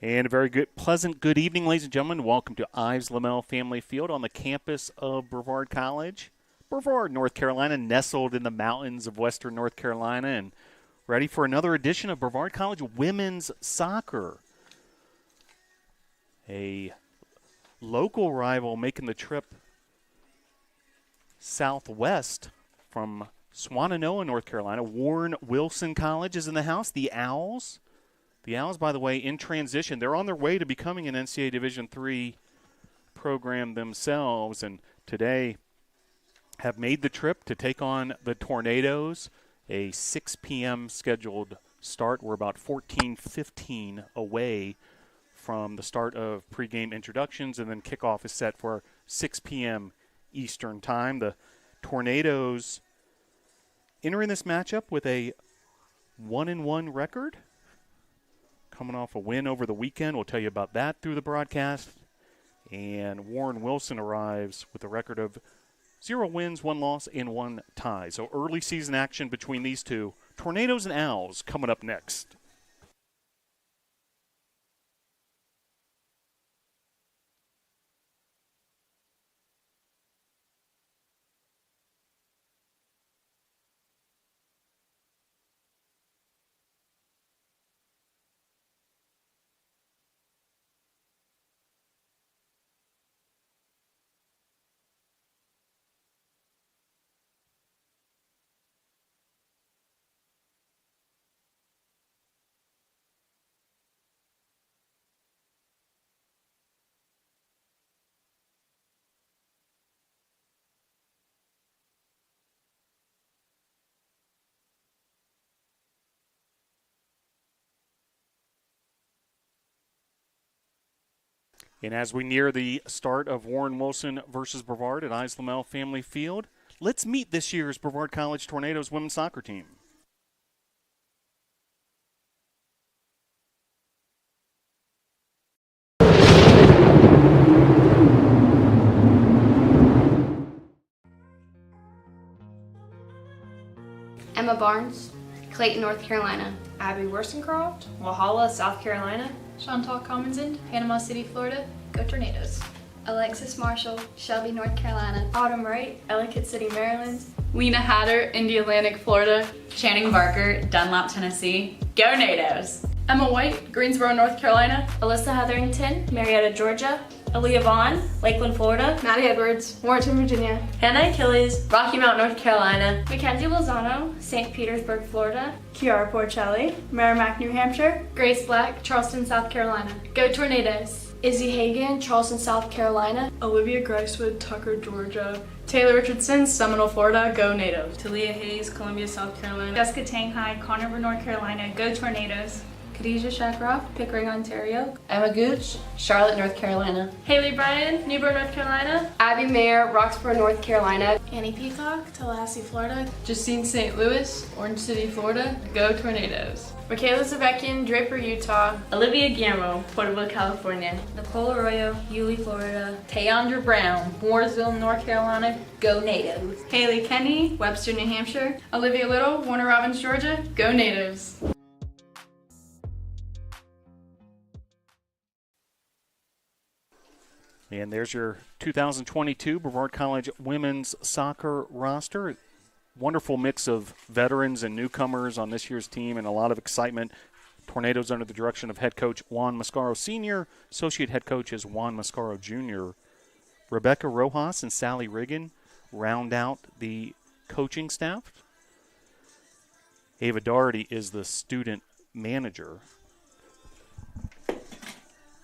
And a very pleasant good evening, ladies and gentlemen. Welcome to Ives Lamel Family Field on the campus of Brevard College. Brevard, North Carolina, nestled in the mountains of western North Carolina, and ready for another edition of Brevard College women's soccer. A local rival making the trip southwest from Swannanoa, North Carolina. Warren Wilson College is in the house. The Owls. The Owls, by the way, in transition. They're on their way to becoming an NCAA Division III program themselves, and today have made the trip to take on the Tornadoes. A 6 p.m. scheduled start. We're about 14:15 away from the start of pregame introductions, and then kickoff is set for 6 p.m. Eastern Time. The Tornadoes entering this matchup with a 1-1 record. Coming off a win over the weekend. We'll tell you about that through the broadcast. And Warren Wilson arrives with a record of 0 wins, 1 loss, and 1 tie. So early season action between these two. Tornadoes and Owls coming up next. And as we near the start of Warren Wilson versus Brevard at Ives Lamel Family Field, let's meet this year's Brevard College Tornadoes women's soccer team. Emma Barnes, Clayton, North Carolina. Abby Wollstonecroft, Walhalla, South Carolina. Chantal Commonson, Panama City, Florida. Go Tornadoes. Alexis Marshall, Shelby, North Carolina. Autumn Wright, Ellicott City, Maryland. Lena Hatter, Indialantic, Florida. Channing Barker, Dunlop, Tennessee. Go Nados! Emma White, Greensboro, North Carolina. Alyssa Hetherington, Marietta, Georgia. Aaliyah Vaughn, Lakeland, Florida. Maddie Edwards, Warrenton, Virginia. Hannah Achilles, Rocky Mount, North Carolina. Mackenzie Lozano, St. Petersburg, Florida. Kiara Porcelli, Merrimack, New Hampshire. Grace Black, Charleston, South Carolina. Go Tornadoes! Izzy Hagan, Charleston, South Carolina. Olivia Gricewood, Tucker, Georgia. Taylor Richardson, Seminole, Florida. Go Nados! Talia Hayes, Columbia, South Carolina. Jessica Tanghai, Conover, North Carolina. Go Tornadoes! Khadijah Shackroff, Pickering, Ontario. Emma Gooch, Charlotte, North Carolina. Haley Bryan, Newburgh, North Carolina. Abby Mayer, Roxborough, North Carolina. Annie Peacock, Tallahassee, Florida. Justine St. Louis, Orange City, Florida. Go Tornadoes! Michaela Zavekian, Draper, Utah. Olivia Guillermo, Porterville, California. Nicole Arroyo, Yulee, Florida. Tayandra Brown, Mooresville, North Carolina. Go Nados! Haley Kenny, Webster, New Hampshire. Olivia Little, Warner Robins, Georgia. Go Nados! And there's your 2022 Brevard College women's soccer roster. Wonderful mix of veterans and newcomers on this year's team, and a lot of excitement. Tornadoes under the direction of head coach Juan Mascaro Sr., associate head coach is Juan Mascaro Jr. Rebecca Rojas and Sally Riggin round out the coaching staff. Ava Doherty is the student manager.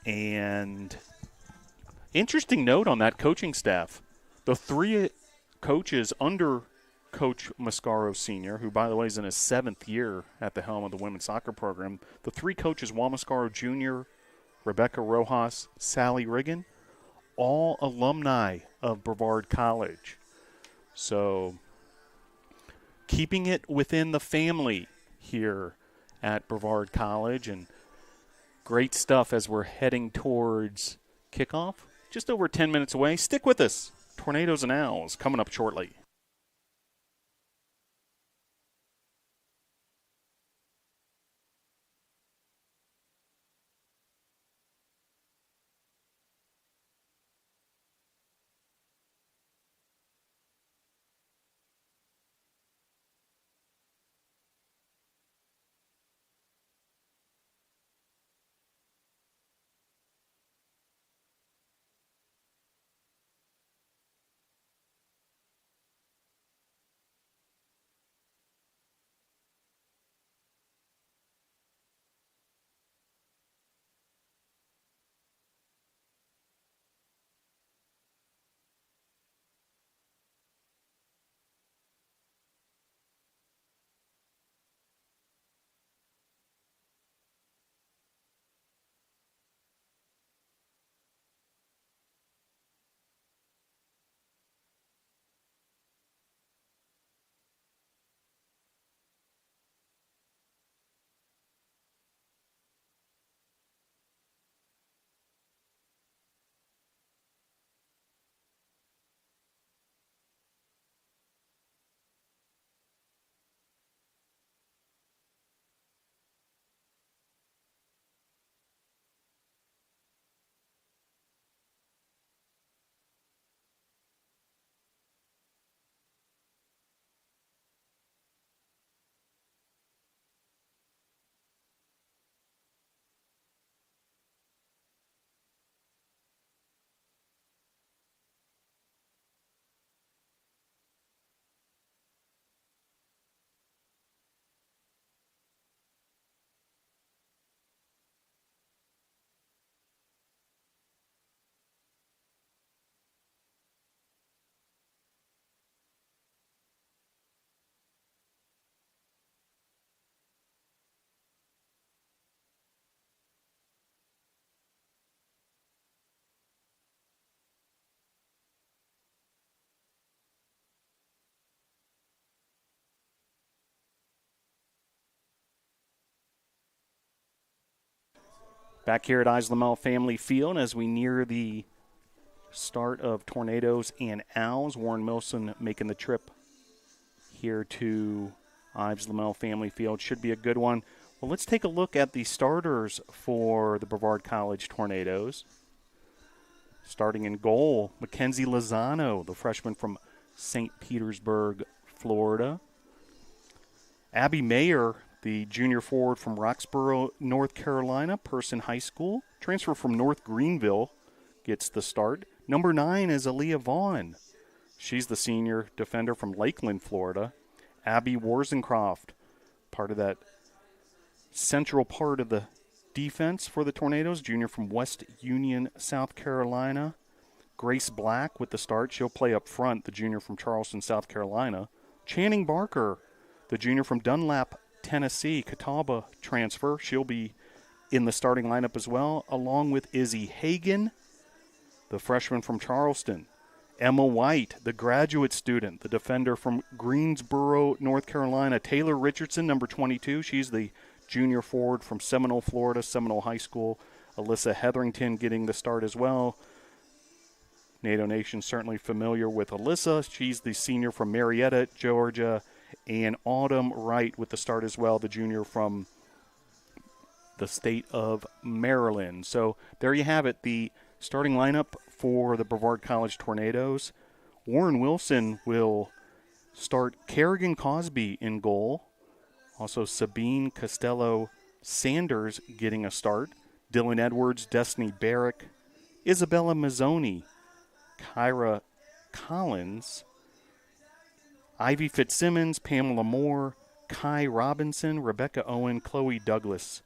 And interesting note on that coaching staff, the 3 coaches under Coach Mascaro Sr., who, by the way, is in his 7th year at the helm of the women's soccer program, the 3 coaches, Juan Mascaro Jr., Rebecca Rojas, Sally Riggin, all alumni of Brevard College. So keeping it within the family here at Brevard College, and great stuff as we're heading towards kickoff. Just over 10 minutes away. Stick with us. Tornadoes and Owls coming up shortly. Back here at Islamel Family Field as we near the start of Tornadoes and Owls. Warren Wilson making the trip here to Ives Lamel Family Field. Should be a good one. Well, let's take a look at the starters for the Brevard College Tornadoes. Starting in goal, Mackenzie Lozano, the freshman from St. Petersburg, Florida. Abby Mayer, the junior forward from Roxborough, North Carolina, Person High School. Transfer from North Greenville gets the start. Number 9 is Aaliyah Vaughn. She's the senior defender from Lakeland, Florida. Abby Warzencroft, part of that central part of the defense for the Tornadoes, junior from West Union, South Carolina. Grace Black with the start. She'll play up front, the junior from Charleston, South Carolina. Channing Barker, the junior from Dunlap, Tennessee, Catawba transfer. She'll be in the starting lineup as well, along with Izzy Hagan, the freshman from Charleston. Emma White, the graduate student, the defender from Greensboro, North Carolina. Taylor Richardson, number 22. She's the junior forward from Seminole, Florida, Seminole High School. Alyssa Hetherington getting the start as well. NATO Nation certainly familiar with Alyssa. She's the senior from Marietta, Georgia. And Autumn Wright with the start as well, the junior from the state of Maryland. So there you have it, the starting lineup for the Brevard College Tornadoes. Warren Wilson will start Kerrigan Cosby in goal. Also Sabine Costello Sanders getting a start. Dylan Edwards, Destiny Barrick, Isabella Mazzoni, Kyra Collins, Ivy Fitzsimmons, Pamela Moore, Kai Robinson, Rebecca Owen, Chloe Douglas.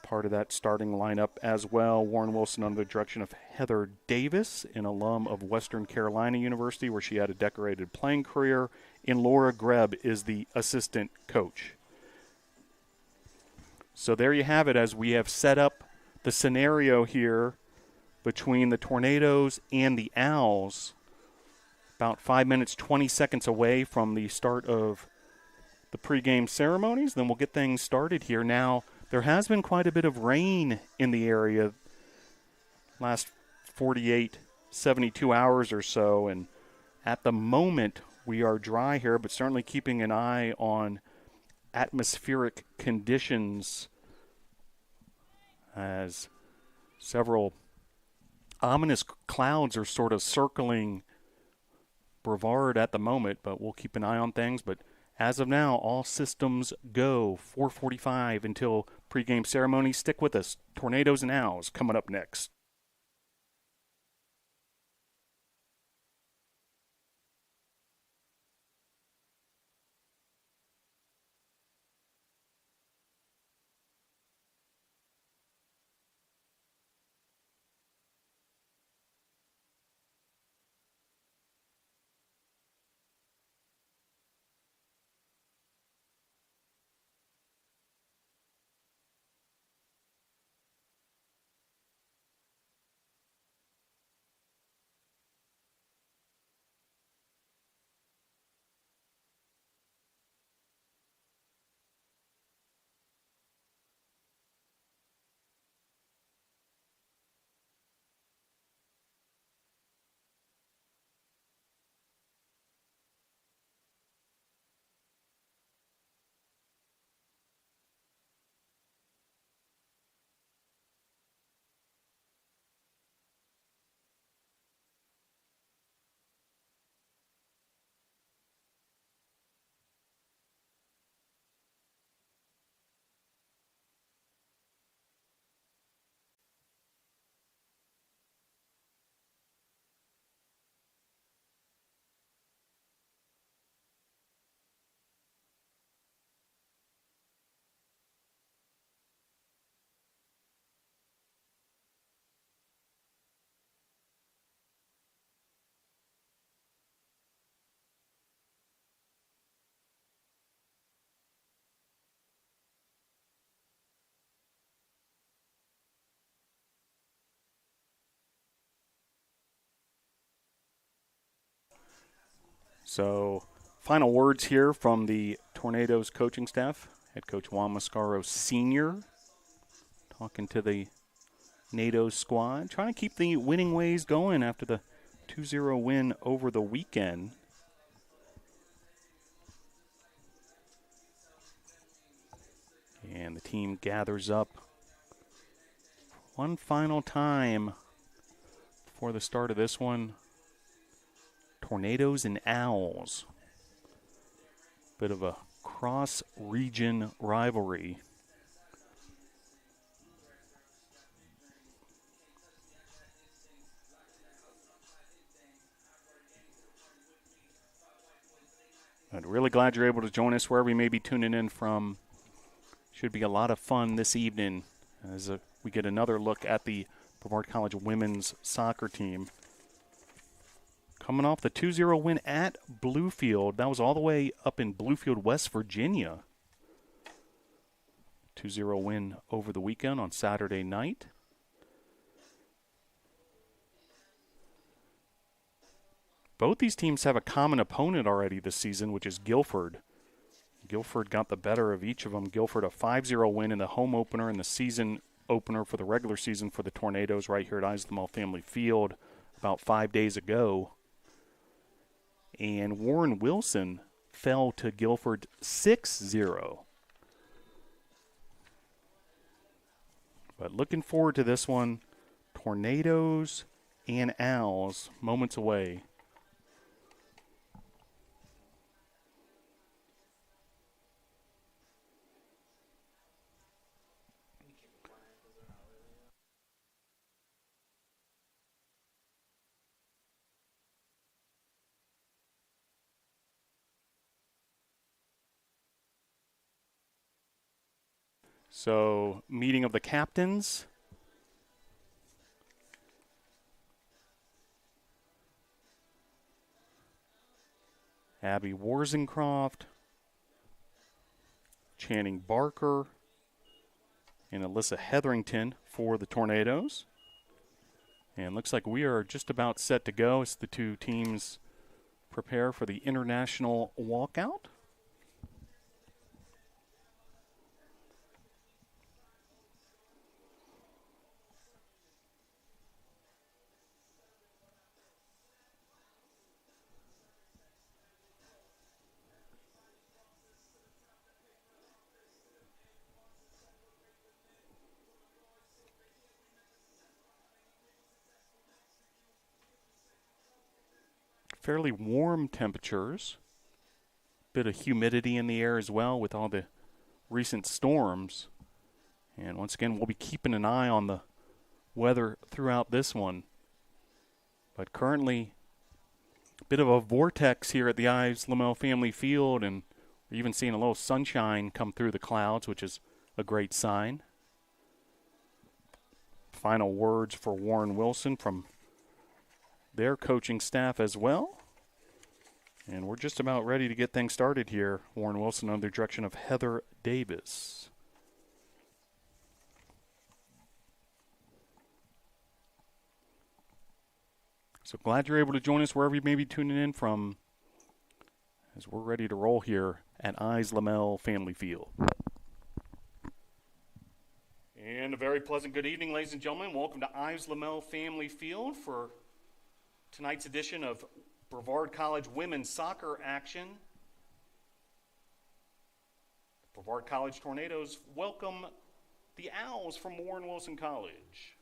Part of that starting lineup as well. Warren Wilson under the direction of Heather Davis, an alum of Western Carolina University where she had a decorated playing career. And Laura Greb is the assistant coach. So there you have it as we have set up the scenario here between the Tornadoes and the Owls. About 5 minutes, 20 seconds away from the start of the pregame ceremonies. Then we'll get things started here. Now, there has been quite a bit of rain in the area last 48, 72 hours or so. And at the moment, we are dry here, but certainly keeping an eye on atmospheric conditions as several ominous clouds are sort of circling Brevard at the moment, but we'll keep an eye on things. But as of now, all systems go. 4:45 until pregame ceremony. Stick with us. Tornadoes and Owls coming up next. So, final words here from the Tornadoes coaching staff. Head coach Juan Mascaro Sr. talking to the NATO squad, trying to keep the winning ways going after the 2-0 win over the weekend. And the team gathers up one final time before the start of this one. Tornadoes and Owls. Bit of a cross-region rivalry. I'm really glad you're able to join us wherever you may be tuning in from. Should be a lot of fun this evening as we get another look at the Brevard College women's soccer team. Coming off the 2-0 win at Bluefield. That was all the way up in Bluefield, West Virginia. 2-0 win over the weekend on Saturday night. Both these teams have a common opponent already this season, which is Guilford. Guilford got the better of each of them. Guilford a 5-0 win in the home opener and the season opener for the regular season for the Tornadoes right here at Islamel Family Field about 5 days ago. And Warren Wilson fell to Guilford 6-0. But looking forward to this one. Tornadoes and Owls moments away. So, meeting of the captains. Abby Warzencroft, Channing Barker, and Alyssa Hetherington for the Tornadoes. And looks like we are just about set to go as the two teams prepare for the international walkout. Fairly warm temperatures. Bit of humidity in the air as well with all the recent storms. And once again, we'll be keeping an eye on the weather throughout this one. But currently, a bit of a vortex here at the Islamel Family Field, and we're even seeing a little sunshine come through the clouds, which is a great sign. Final words for Warren Wilson from their coaching staff as well. And we're just about ready to get things started here. Warren Wilson under the direction of Heather Davis. So glad you're able to join us wherever you may be tuning in from as we're ready to roll here at Islamel Family Field. And a very pleasant good evening, ladies and gentlemen. Welcome to Islamel Family Field for tonight's edition of Brevard College women's soccer action. Brevard College Tornadoes welcome the Owls from Warren Wilson College.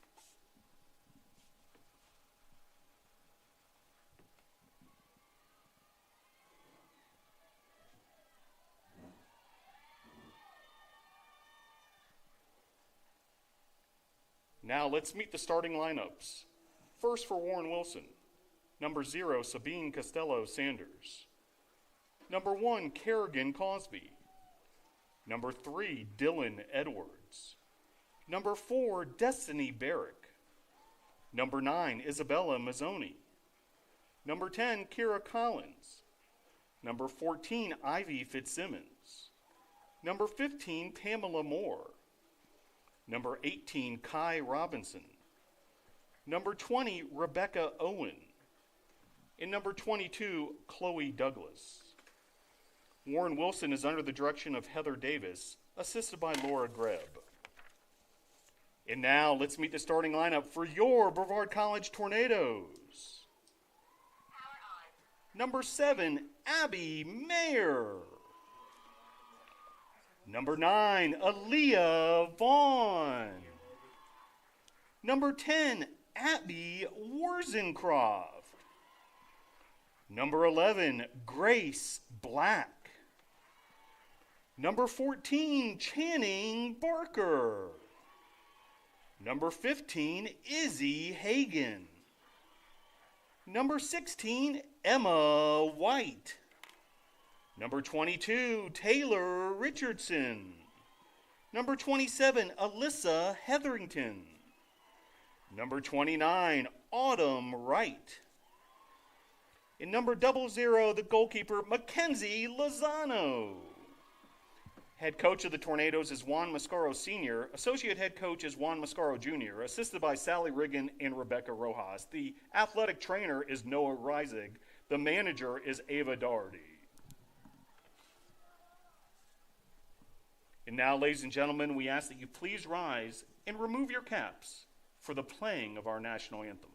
Now let's meet the starting lineups. First for Warren Wilson. Number 0, Sabine Costello-Sanders. Number 1, Kerrigan Cosby. Number 3, Dylan Edwards. Number 4, Destiny Barrick. Number 9, Isabella Mazzoni. Number 10, Kira Collins. Number 14, Ivy Fitzsimmons. Number 15, Pamela Moore. Number 18, Kai Robinson. Number 20, Rebecca Owen. And number 22, Chloe Douglas. Warren Wilson is under the direction of Heather Davis, assisted by Laura Grebb. And now let's meet the starting lineup for your Brevard College Tornadoes. Number 7, Abby Mayer. Number 9, Aaliyah Vaughn. Number 10, Abby Warzencroft. Number 11, Grace Black. Number 14, Channing Barker. Number 15, Izzy Hagan. Number 16, Emma White. Number 22, Taylor Richardson. Number 27, Alyssa Hetherington. Number 29, Autumn Wright. And number 00, the goalkeeper, Mackenzie Lozano. Head coach of the Tornadoes is Juan Mascaro Sr. Associate head coach is Juan Mascaro Jr., assisted by Sally Riggin and Rebecca Rojas. The athletic trainer is Noah Reisig. The manager is Ava Doherty. And now, ladies and gentlemen, we ask that you please rise and remove your caps for the playing of our national anthem.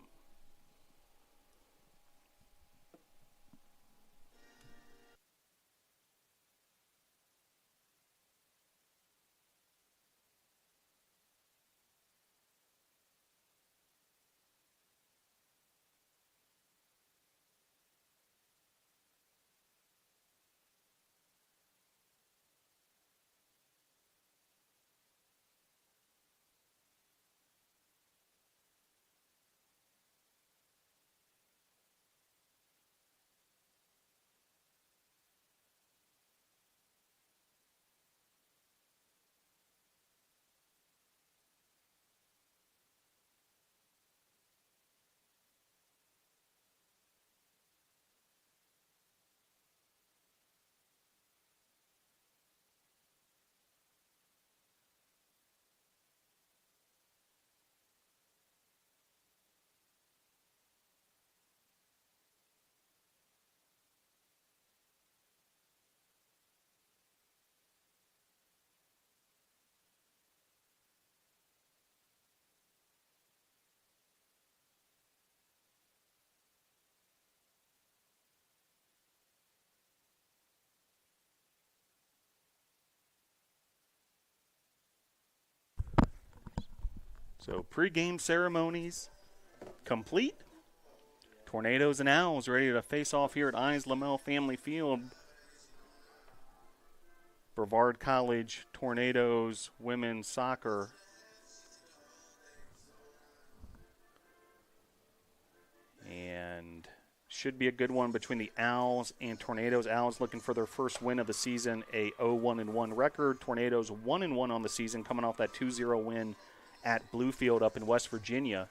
So pregame ceremonies complete. Tornadoes and Owls ready to face off here at Ines Lamel Family Field. Brevard College Tornadoes women's soccer. And should be a good one between the Owls and Tornadoes. Owls looking for their first win of the season, a 0-1-1 record. Tornadoes 1-1 on the season, coming off that 2-0 win at Bluefield up in West Virginia.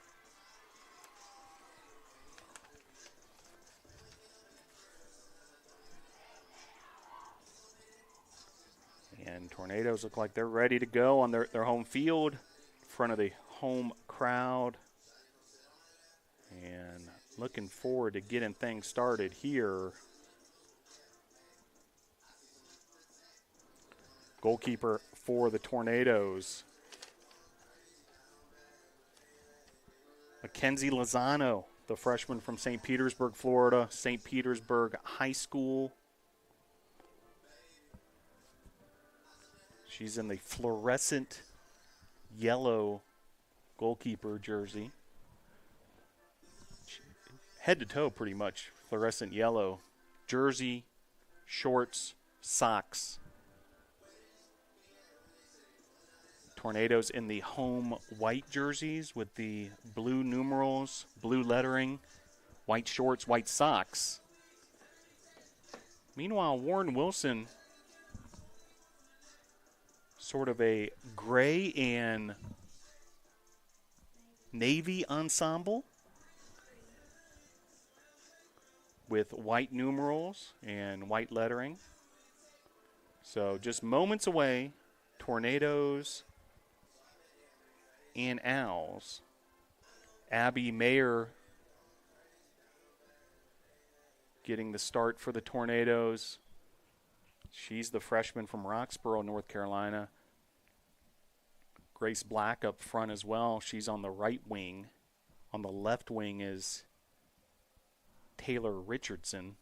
And Tornadoes look like they're ready to go on their home field in front of the home crowd. And looking forward to getting things started here. Goalkeeper for the Tornadoes, Mackenzie Lozano, the freshman from St. Petersburg, Florida, St. Petersburg High School. She's in the fluorescent yellow goalkeeper jersey. Head to toe, pretty much, fluorescent yellow. Jersey, shorts, socks. Tornadoes in the home white jerseys with the blue numerals, blue lettering, white shorts, white socks. Meanwhile, Warren Wilson, sort of a gray and navy ensemble with white numerals and white lettering. So just moments away, Tornadoes and Owls. Abby Mayer getting the start for the Tornadoes. She's the freshman from Roxborough, North Carolina. Grace Black up front as well. She's on the right wing. On the left wing is Taylor Richardson.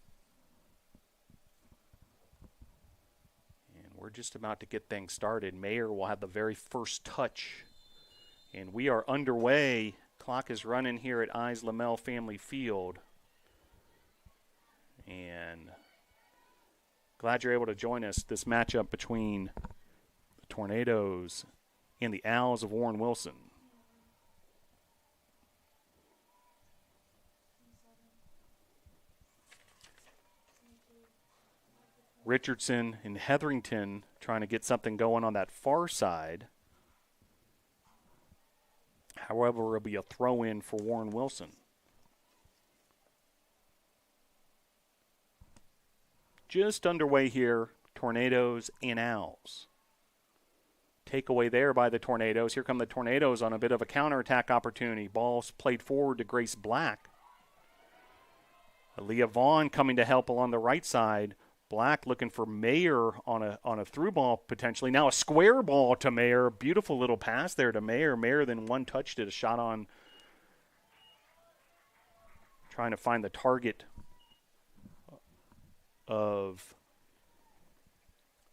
And we're just about to get things started. Mayer will have the very first touch. And we are underway. Clock is running here at Eyes Lamel Family Field. And glad you're able to join us. This matchup between the Tornadoes and the Owls of Warren Wilson. Richardson and Hetherington trying to get something going on that far side. However, it'll be a throw-in for Warren Wilson. Just underway here, Tornadoes and Owls. Takeaway there by the Tornadoes. Here come the Tornadoes on a bit of a counterattack opportunity. Ball's played forward to Grace Black. Aaliyah Vaughn coming to help along the right side. Black looking for Mayer on a through ball potentially. Now a square ball to Mayer. Beautiful little pass there to Mayer. Mayer then one touched it. A shot on trying to find the target of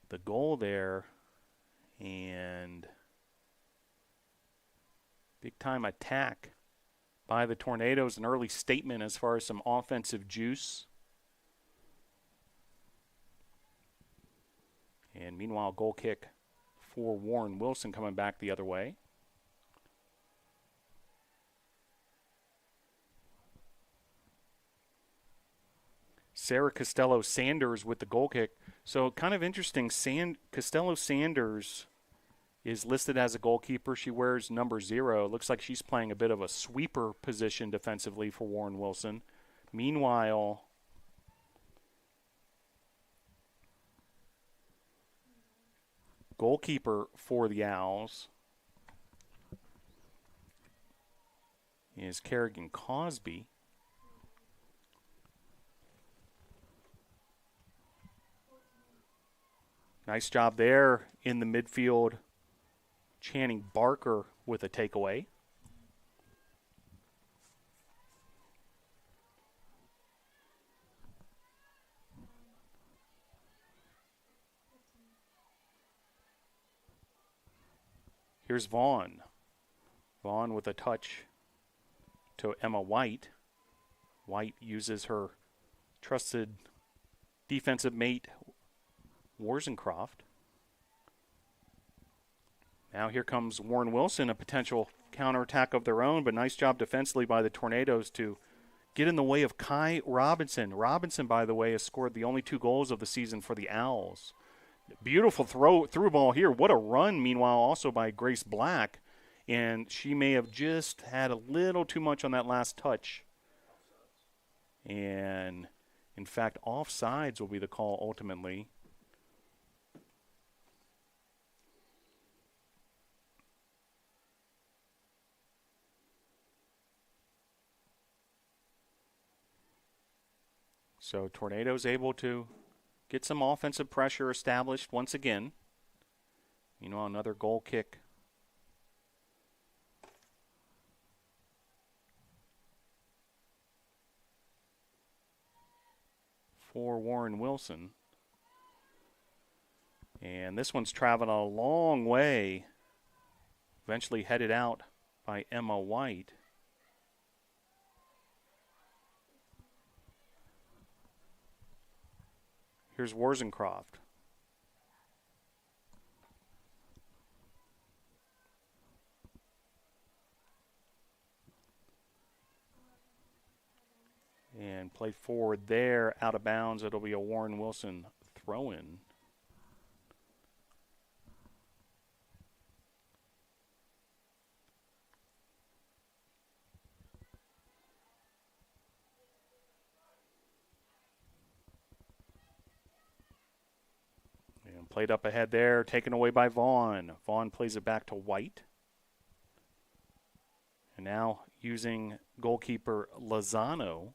the goal there. And big time attack by the Tornadoes. An early statement as far as some offensive juice. And meanwhile, goal kick for Warren Wilson coming back the other way. Sarah Costello-Sanders with the goal kick. So kind of interesting, Costello-Sanders is listed as a goalkeeper. She wears number 0. Looks like she's playing a bit of a sweeper position defensively for Warren Wilson. Meanwhile, goalkeeper for the Owls is Kerrigan Cosby. Nice job there in the midfield. Channing Barker with a takeaway. Here's Vaughn. Vaughn with a touch to Emma White. White uses her trusted defensive mate, Warzencroft. Now here comes Warren Wilson, a potential counterattack of their own, but nice job defensively by the Tornadoes to get in the way of Kai Robinson. Robinson, by the way, has scored the only 2 goals of the season for the Owls. Beautiful through ball here. What a run, meanwhile, also by Grace Black. And she may have just had a little too much on that last touch. And, in fact, offsides will be the call ultimately. So Tornadoes able to get some offensive pressure established once again. Another goal kick for Warren Wilson. And this one's traveling a long way. Eventually headed out by Emma White. Here's Warzencroft. And played forward there, out of bounds. It'll be a Warren Wilson throw-in. Played up ahead there, taken away by Vaughn. Vaughn plays it back to White. And now using goalkeeper Lozano.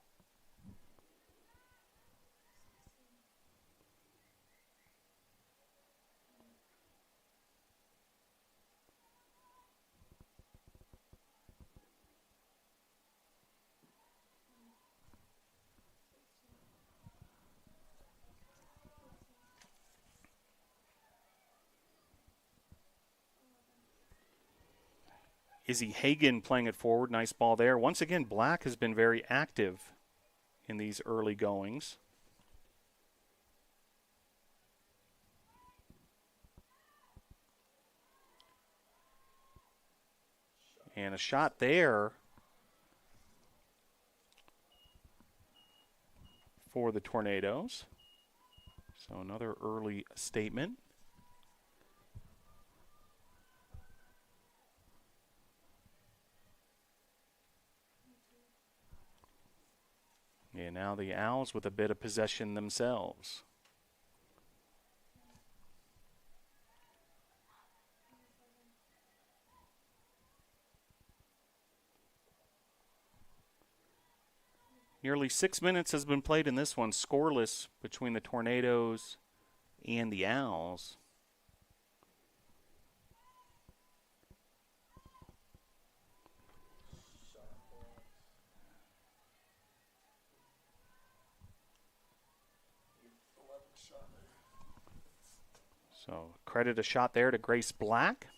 Izzy Hagan playing it forward. Nice ball there. Once again, Black has been very active in these early goings. And a shot there for the Tornadoes. So another early statement. And now the Owls with a bit of possession themselves. Nearly 6 minutes has been played in this one, scoreless between the Tornadoes and the Owls. So credit a shot there to Grace Black.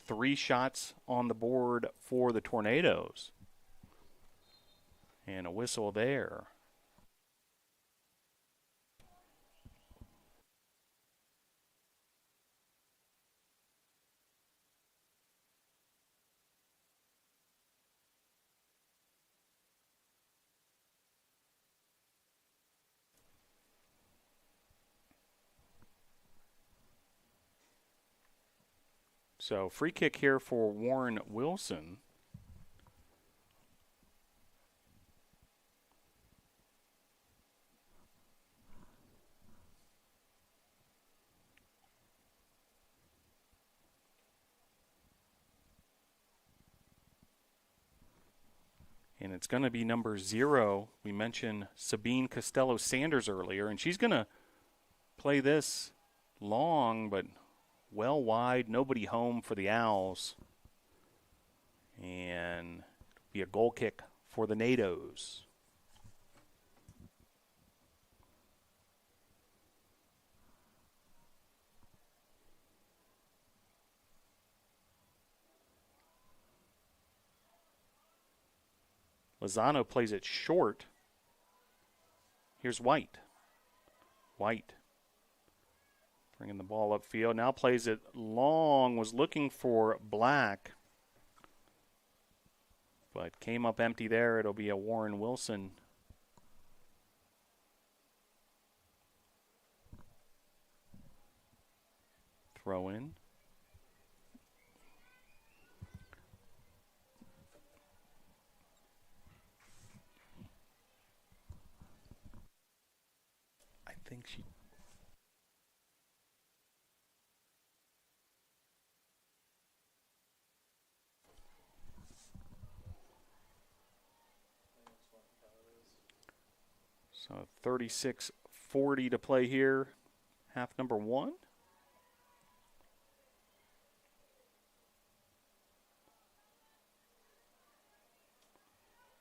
3 shots on the board for the Tornadoes. And a whistle there. So free kick here for Warren Wilson. And it's going to be number 0. We mentioned Sabine Costello-Sanders earlier, and she's going to play this long, but well wide, nobody home for the Owls. And it'll be a goal kick for the NATOs. Lozano plays it short. Here's White. White bringing the ball upfield. Now plays it long. Was looking for Black, but came up empty there. It'll be a Warren Wilson throw in. I think she. So 36:40 to play here. Half number 1.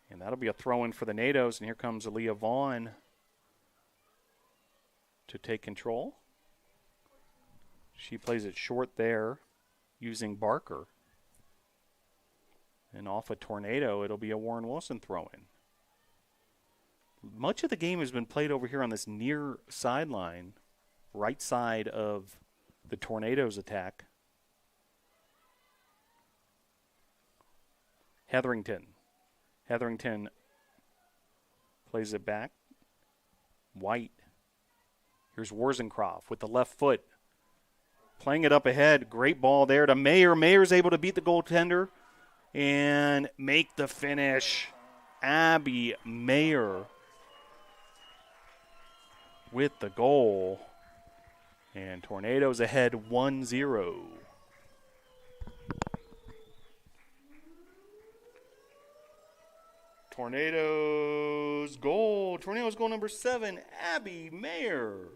And that'll be a throw-in for the NATOs. And here comes Aaliyah Vaughn to take control. She plays it short there using Barker. And off a Tornado, it'll be a Warren Wilson throw-in. Much of the game has been played over here on this near sideline, right side of the Tornadoes attack. Hetherington plays it back. White. Here's Warzencroft with the left foot. Playing it up ahead. Great ball there to Mayer. Mayer's able to beat the goaltender and make the finish. Abby Mayer with the goal. And Tornadoes ahead 1-0. Tornadoes goal number 7, Abby Mayer.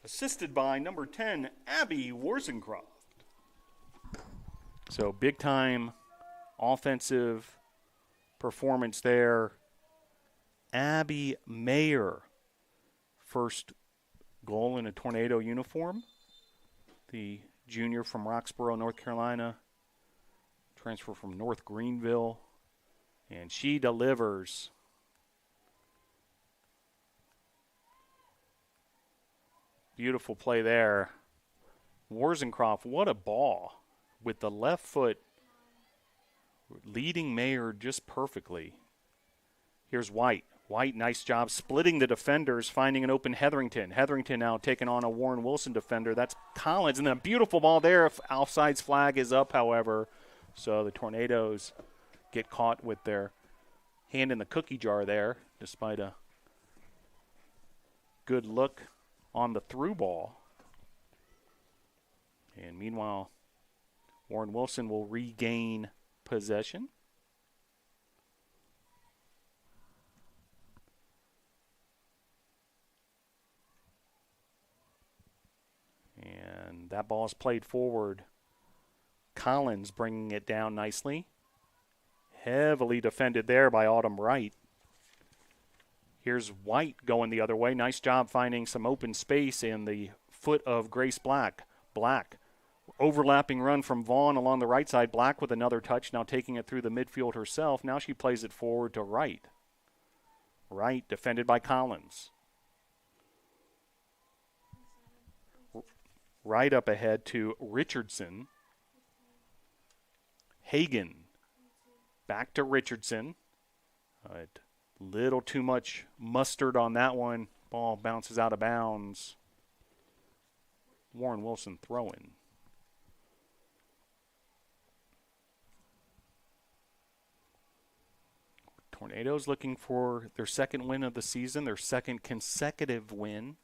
Assisted by number 10, Abby Warzencroft. So big time offensive performance there. Abby Mayer, first goal in a Tornado uniform. the junior from Roxborough, North Carolina, transfer from North Greenville, and she delivers. Beautiful play there. Warzencroft, what a ball. With the left foot leading Mayer just perfectly. Here's White. White, nice job splitting the defenders, finding an open Hetherington. Hetherington now taking on a Warren Wilson defender. That's Collins. And then a beautiful ball there. Offsides flag is up, however. So the Tornadoes get caught with their hand in the cookie jar there, despite a good look on the through ball. And meanwhile, Warren Wilson will regain possession. And that ball is played forward. Collins bringing it down nicely. Heavily defended there by Autumn Wright. Here's White going the other way. Nice job finding some open space in the foot of Grace Black. Black, overlapping run from Vaughn along the right side. Black with another touch, now taking it through the midfield herself. Now she plays it forward to Wright. Wright defended by Collins. Right up ahead to Richardson. Hagan. Back to Richardson. Little too much mustard on that one. Ball bounces out of bounds. Warren Wilson throwing. Tornadoes looking for their second win of the season, their second consecutive win.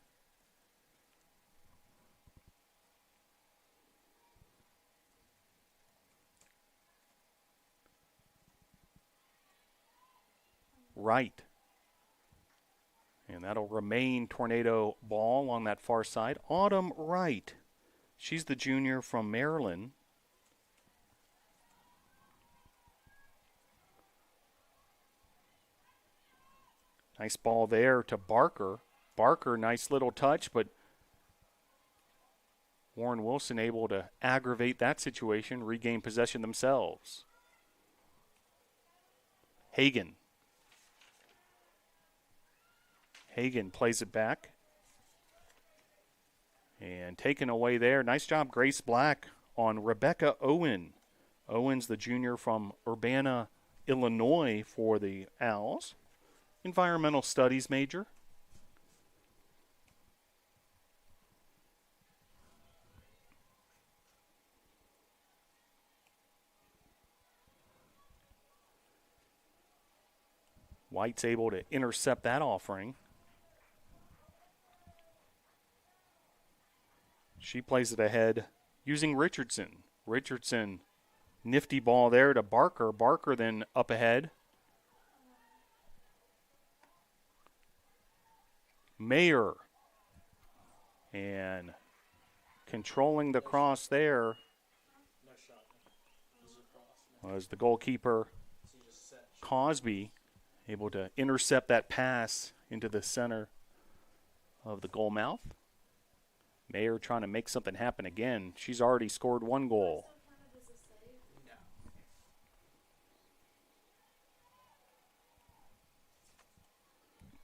Right. And that'll remain Tornado ball on that far side. Autumn Wright. She's the junior from Maryland. Nice ball there to Barker. Barker, nice little touch, but Warren Wilson able to aggravate that situation, regain possession themselves. Hagan. Hagan plays it back. And taken away there. Nice job, Grace Black, on Rebecca Owen. Owen's the junior from Urbana, Illinois for the Owls. Environmental studies major. White's able to intercept that offering. She plays it ahead using Richardson. Richardson, nifty ball there to Barker. Barker then up ahead. Mayer. And controlling the cross there was the goalkeeper, Cosby, able to intercept that pass into the center of the goal mouth. Mayer trying to make something happen again. She's already scored one goal.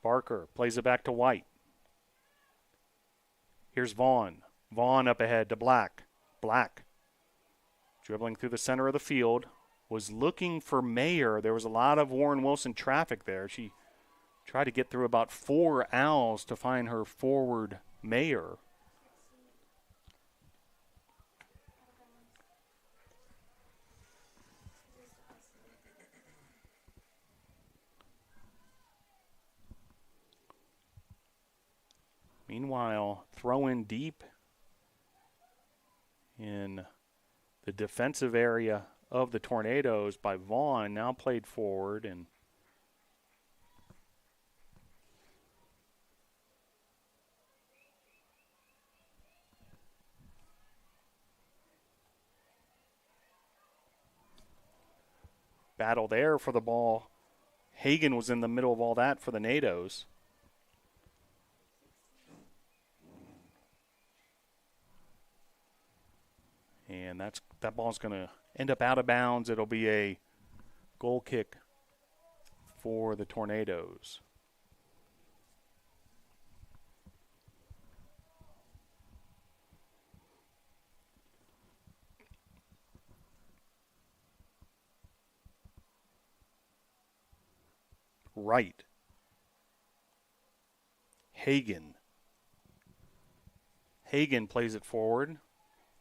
Barker plays it back to White. Here's Vaughn. Vaughn up ahead to Black. Black dribbling through the center of the field. Was looking for Mayer. There was a lot of Warren Wilson traffic there. She tried to get through about 4 Owls to find her forward Mayer. Meanwhile, throw in deep in the defensive area of the Tornadoes by Vaughn, now played forward, and battle there for the ball. Hagan was in the middle of all that for the Nados. And that ball's going to end up out of bounds. It'll be a goal kick for the Tornadoes. Right. Hagen. Hagen plays it forward.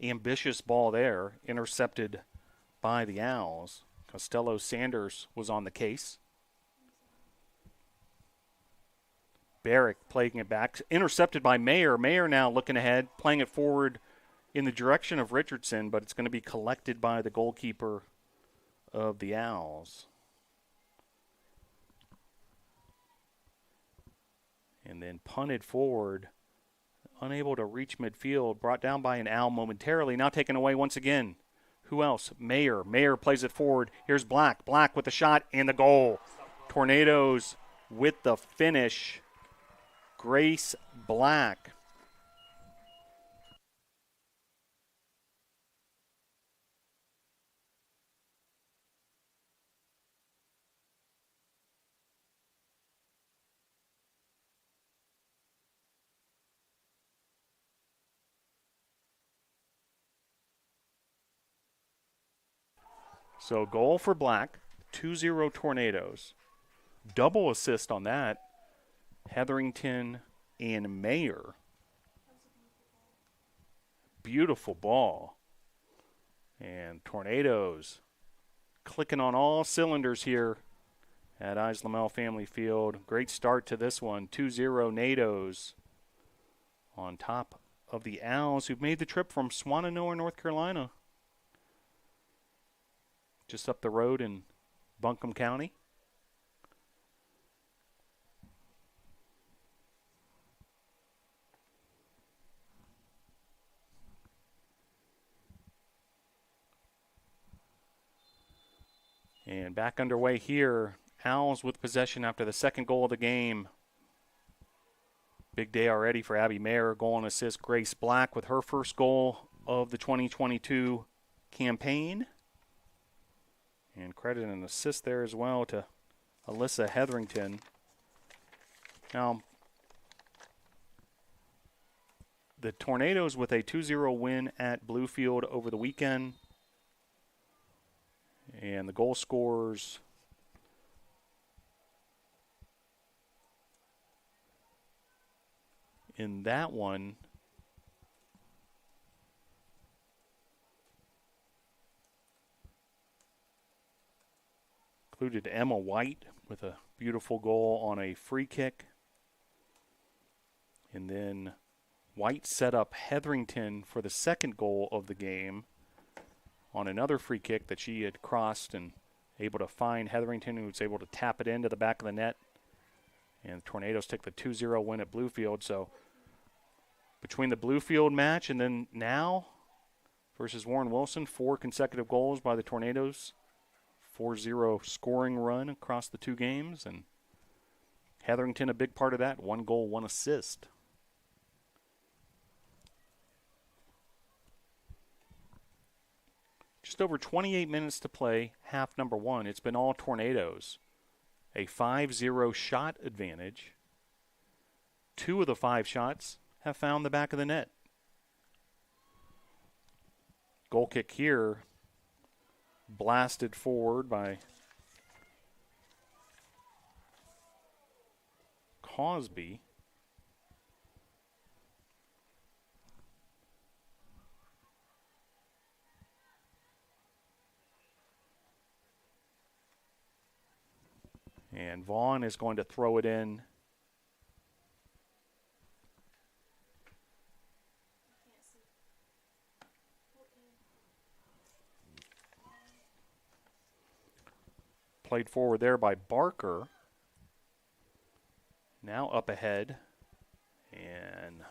Ambitious ball there, intercepted by the Owls. Costello Sanders was on the case. Barrick playing it back, intercepted by Mayer. Mayer now looking ahead, playing it forward in the direction of Richardson, but it's going to be collected by the goalkeeper of the Owls. And then punted forward, unable to reach midfield, brought down by an Owl momentarily, now taken away once again. Who else? Mayer. Mayer plays it forward. Here's Black. Black with the shot and the goal. Tornadoes with the finish. Grace Black. So goal for Black, 2-0 Tornadoes. Double assist on that, Hetherington and Mayer. Beautiful ball. And Tornadoes clicking on all cylinders here at Islamel Family Field. Great start to this one, 2-0 Nados on top of the Owls, who've made the trip from Swannanoa, North Carolina, just up the road in Buncombe County. And back underway here. Owls with possession after the second goal of the game. Big day already for Abby Mayer. Goal and assist. Grace Black with her first goal of the 2022 campaign. And credit and assist there as well to Alyssa Hetherington. Now, the Tornadoes with a 2-0 win at Bluefield over the weekend. And the goal scorers in that one included Emma White with a beautiful goal on a free kick. And then White set up Hetherington for the second goal of the game on another free kick that she had crossed and able to find Hetherington, who was able to tap it into the back of the net. And the Tornadoes take the 2-0 win at Bluefield. So between the Bluefield match and then now versus Warren Wilson, 4 consecutive goals by the Tornadoes. 4-0 scoring run across the 2 games. And Hetherington a big part of that. 1 goal, 1 assist. Just over 28 minutes to play, half number 1. It's been all Tornadoes. A 5-0 shot advantage. 2 of the 5 shots have found the back of the net. Goal kick here, blasted forward by Cosby. And Vaughn is going to throw it in. Played forward there by Barker. Now up ahead. And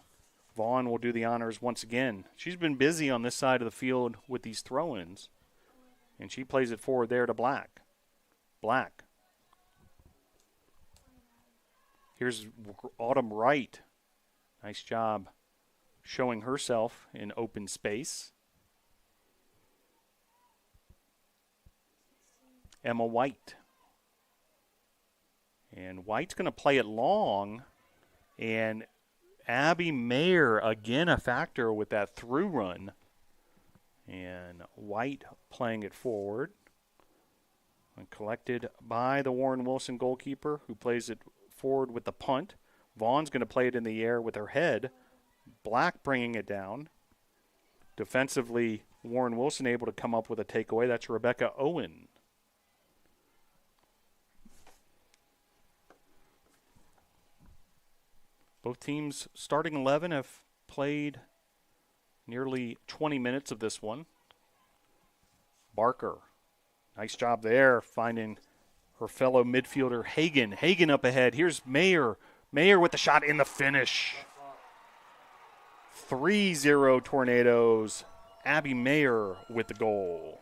Vaughn will do the honors once again. She's been busy on this side of the field with these throw-ins. And she plays it forward there to Black. Black. Here's Autumn Wright. Nice job showing herself in open space. Emma White. And White's going to play it long. And Abby Mayer, again a factor with that through run. And White playing it forward. And collected by the Warren Wilson goalkeeper, who plays it forward with the punt. Vaughn's going to play it in the air with her head. Black bringing it down. Defensively, Warren Wilson able to come up with a takeaway. That's Rebecca Owen. Both teams' starting 11 have played nearly 20 minutes of this one. Barker, nice job there finding her fellow midfielder Hagan. Hagan up ahead. Here's Mayer. Mayer with the shot in the finish. 3-0 Tornadoes. Abby Mayer with the goal.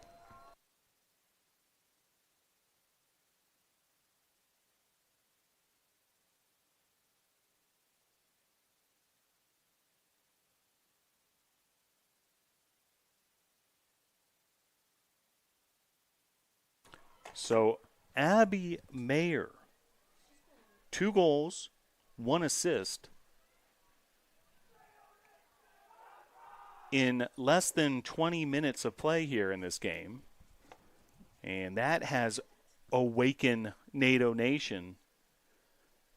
So Abby Mayer, 2 goals, 1 assist in less than 20 minutes of play here in this game. And that has awakened NATO Nation.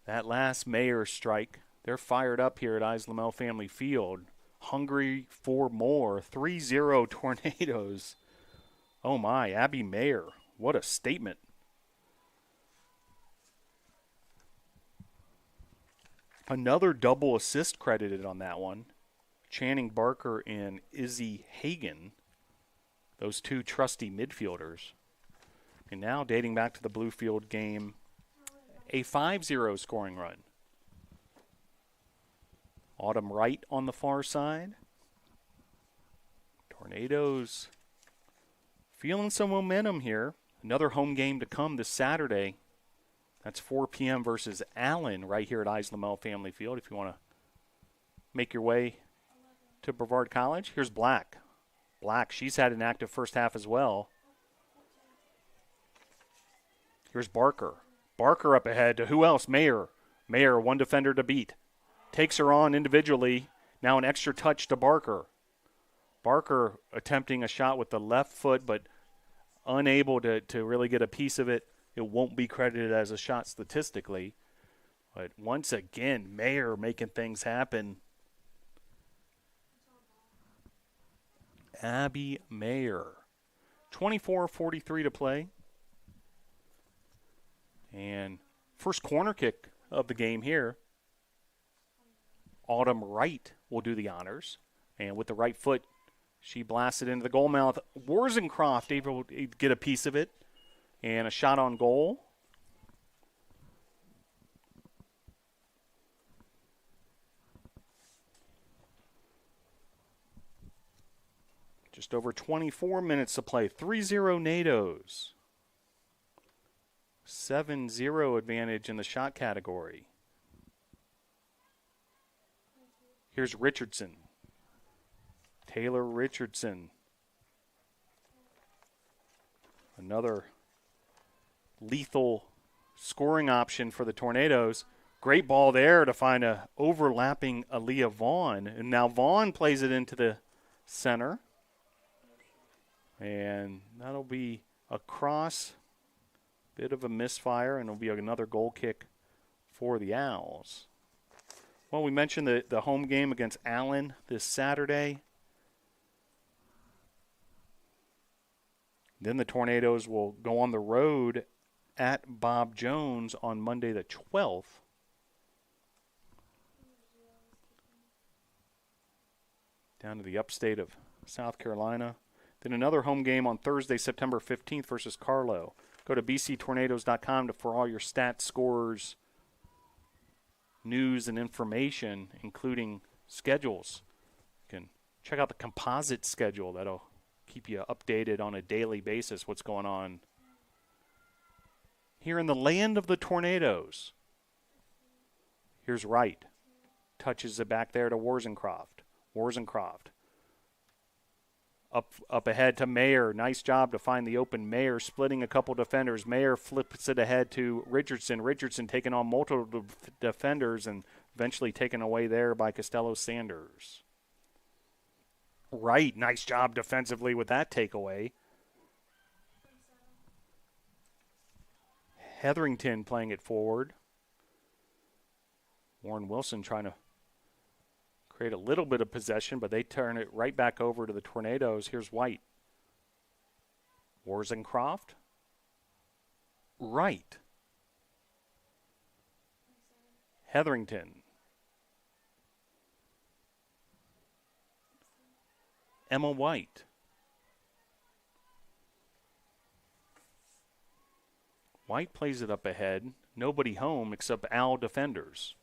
That last Mayer strike, they're fired up here at Islamel Family Field. Hungry for more. 3-0 Tornadoes. Oh my, Abby Mayer. What a statement. Another double assist credited on that one. Channing Barker and Izzy Hagan, those 2 trusty midfielders. And now dating back to the Bluefield game, a 5-0 scoring run. Autumn Wright on the far side. Tornadoes feeling some momentum here. Another home game to come this Saturday. That's 4 p.m. versus Allen right here at Islamel Family Field if you want to make your way to Brevard College. Here's Black. Black, she's had an active first half as well. Here's Barker. Barker up ahead to who else? Mayer. Mayer, 1 defender to beat. Takes her on individually. Now an extra touch to Barker. Barker attempting a shot with the left foot, but unable to really get a piece of it. It won't be credited as a shot statistically. But once again, Mayer making things happen. Abby Mayer. 24:43 to play. And first corner kick of the game here. Autumn Wright will do the honors. And with the right foot, she blasted into the goal mouth. Warzencroft able to get a piece of it. And a shot on goal. Just over 24 minutes to play. 3-0 NATOs. 7-0 advantage in the shot category. Here's Richardson. Taylor Richardson. Another lethal scoring option for the Tornadoes. Great ball there to find a overlapping Aaliyah Vaughn. And now Vaughn plays it into the center. And that'll be a cross. Bit of a misfire, and it'll be another goal kick for the Owls. Well, we mentioned the home game against Allen this Saturday. Then the Tornadoes will go on the road at Bob Jones on Monday the 12th. Down to the upstate of South Carolina. Then another home game on Thursday, September 15th versus Carlo. Go to bctornadoes.com for all your stats, scores, news, and information, including schedules. You can check out the composite schedule. That'll keep you updated on a daily basis what's going on here in the land of the Tornadoes. Here's Wright. Touches it back there to Warzencroft. Warzencroft. Up ahead to Mayer. Nice job to find the open Mayer, splitting a couple defenders. Mayer flips it ahead to Richardson. Richardson taking on multiple defenders and eventually taken away there by Costello-Sanders. Right, nice job defensively with that takeaway. Hetherington playing it forward. Warren Wilson trying to create a little bit of possession, but they turn it right back over to the Tornadoes. Here's White. Warzencroft. Right. Hetherington. Emma White. White plays it up ahead. Nobody home except Al defenders.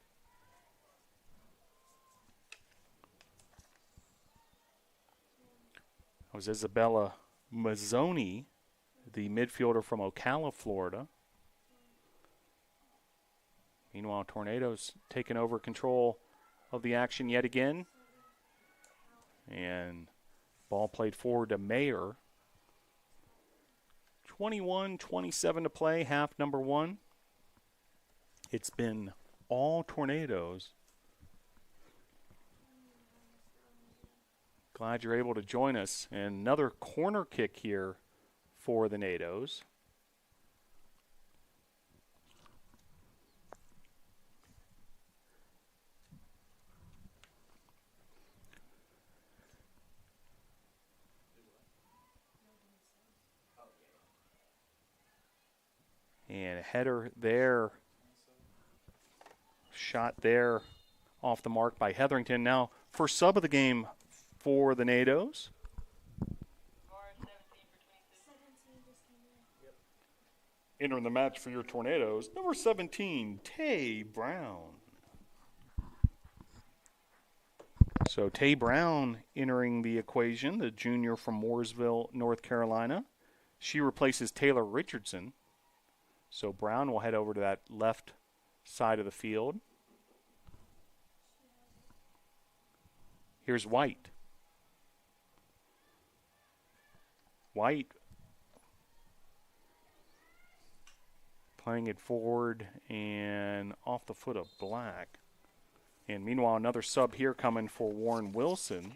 That was Isabella Mazzoni, the midfielder from Ocala, Florida. Meanwhile, Tornadoes taking over control of the action yet again. And ball played forward to Mayer. 21-27 to play, half number one. It's been all Tornadoes. Glad you're able to join us. And another corner kick here for the Nados. And a header there. Shot there off the mark by Hetherington. Now, first sub of the game for the Nados. Entering the match for your Tornadoes, number 17, Tay Brown. So Tay Brown entering the equation, the junior from Mooresville, North Carolina. She replaces Taylor Richardson. So Brown will head over to that left side of the field. Here's White. White playing it forward and off the foot of Black. And meanwhile, another sub here coming for Warren Wilson.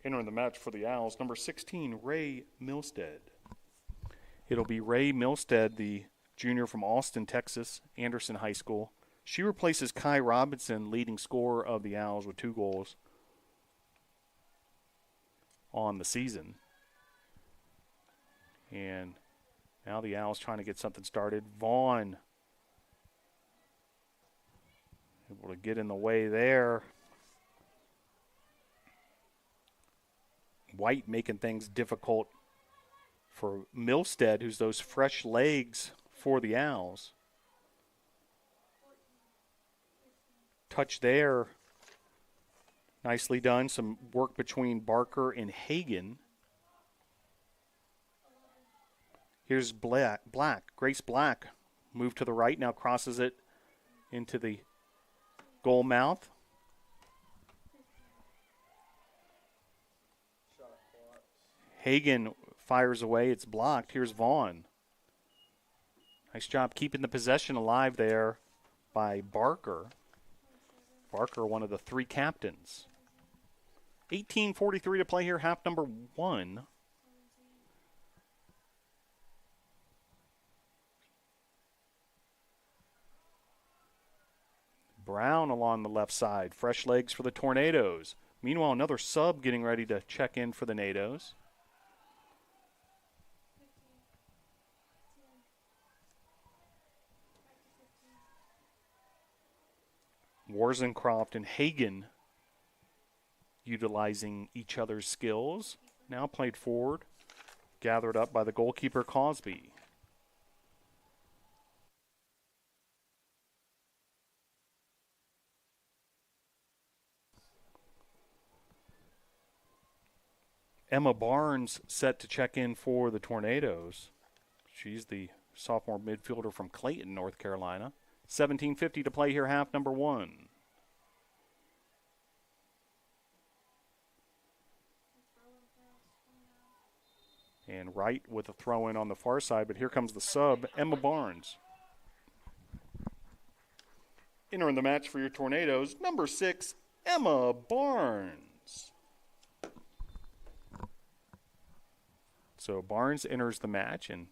Entering the match for the Owls, number 16, Ray Milstead. It'll be Ray Milstead, the junior from Austin, Texas, Anderson High School. She replaces Kai Robinson, leading scorer of the Owls with 2 goals on the season. And now the Owls trying to get something started. Vaughn able to get in the way there. White making things difficult for Milstead, who's those fresh legs for the Owls. Touch there. Nicely done. Some work between Barker and Hagan. Here's Black. Grace Black moved to the right, now crosses it into the goal mouth. Hagan fires away. It's blocked. Here's Vaughn. Nice job keeping the possession alive there by Barker. Barker, one of the 3 captains. 18:43 to play here, half number 1. Brown along the left side. Fresh legs for the Tornadoes. Meanwhile, another sub getting ready to check in for the Nados. Warzencroft and Hagan utilizing each other's skills. Now played forward, gathered up by the goalkeeper Cosby. Emma Barnes set to check in for the Tornadoes. She's the sophomore midfielder from Clayton, North Carolina. 17:50 to play here, half number 1. And Wright with a throw in on the far side, but here comes the sub, Emma Barnes. Entering the match for your Tornadoes, number 6, Emma Barnes. So Barnes enters the match, and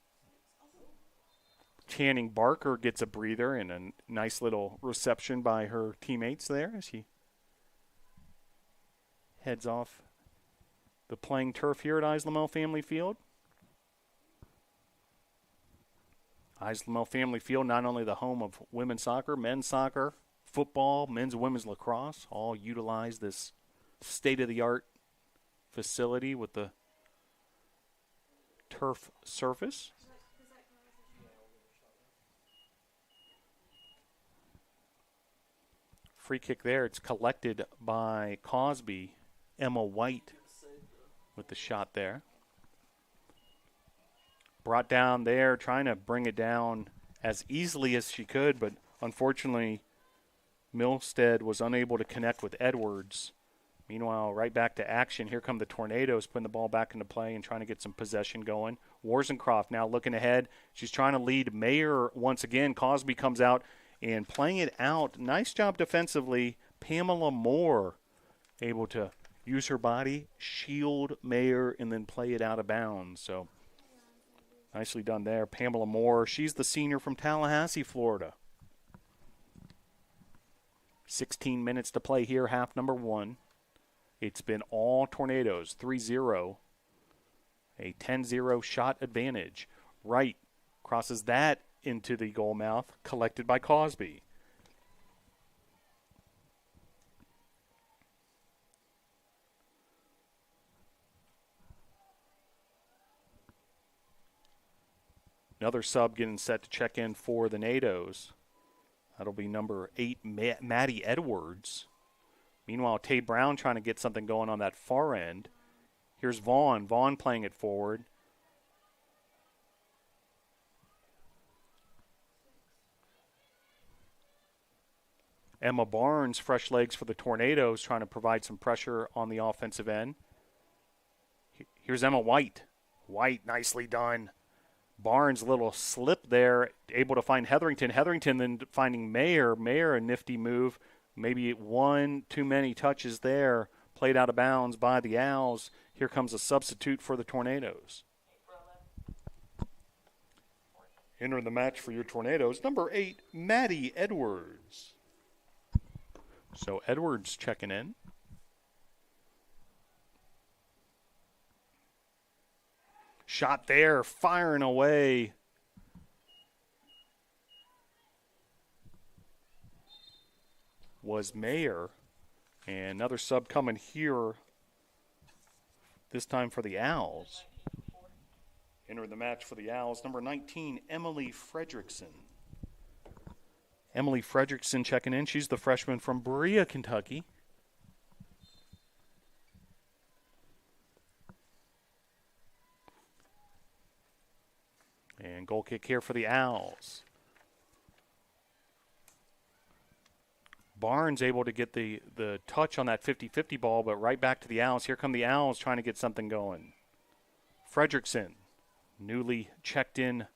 Channing Barker gets a breather and a nice little reception by her teammates there as he heads off the playing turf here at Islamel Family Field. Islamel Family Field, not only the home of women's soccer, men's soccer, football, men's and women's lacrosse, all utilize this state-of-the-art facility with the turf surface. Free kick there. It's collected by Cosby. Emma White with the shot there. Brought down there, trying to bring it down as easily as she could, but unfortunately Milstead was unable to connect with Edwards. Meanwhile, right back to action. Here come the Tornadoes, putting the ball back into play and trying to get some possession going. Warzencroft now looking ahead. She's trying to lead Mayer once again. Cosby comes out and playing it out. Nice job defensively. Pamela Moore able to use her body, shield Mayer, and then play it out of bounds. So nicely done there. Pamela Moore, she's the senior from Tallahassee, Florida. 16 minutes to play here, half number 1. It's been all Tornadoes, 3-0. A 10-0 shot advantage. Wright crosses that into the goal mouth, collected by Cosby. Another sub getting set to check in for the NATOs. That'll be number 8, Maddie Edwards. Meanwhile, Tay Brown trying to get something going on that far end. Here's Vaughn. Vaughn playing it forward. Emma Barnes, fresh legs for the Tornadoes, trying to provide some pressure on the offensive end. Here's Emma White. White, nicely done. Barnes, a little slip there, able to find Hetherington. Hetherington then finding Mayer. Mayer, a nifty move. Maybe one too many touches there. Played out of bounds by the Owls. Here comes a substitute for the Tornadoes. Entering the match for your Tornadoes, number 8, Maddie Edwards. So Edwards checking in. Shot there, firing away. Was Mayer. And another sub coming here, this time for the Owls. Entering the match for the Owls, number 19, Emily Fredrickson. Emily Fredrickson checking in. She's the freshman from Berea, Kentucky. And goal kick here for the Owls. Barnes able to get the touch on that 50-50 ball, but right back to the Owls. Here come the Owls trying to get something going. Fredrickson, newly checked in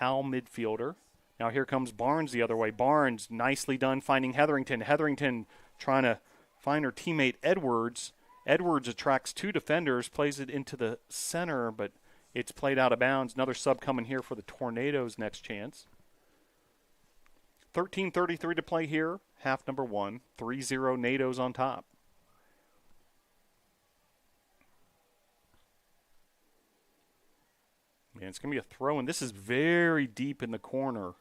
Owl midfielder. Now here comes Barnes the other way. Barnes, nicely done finding Hetherington. Hetherington trying to find her teammate Edwards. Edwards attracts 2 defenders, plays it into the center, but it's played out of bounds. Another sub coming here for the Tornadoes' next chance. 13:33 to play here, half number 1. 3-0 NATOs on top. And it's going to be a throw, and this is very deep in the corner.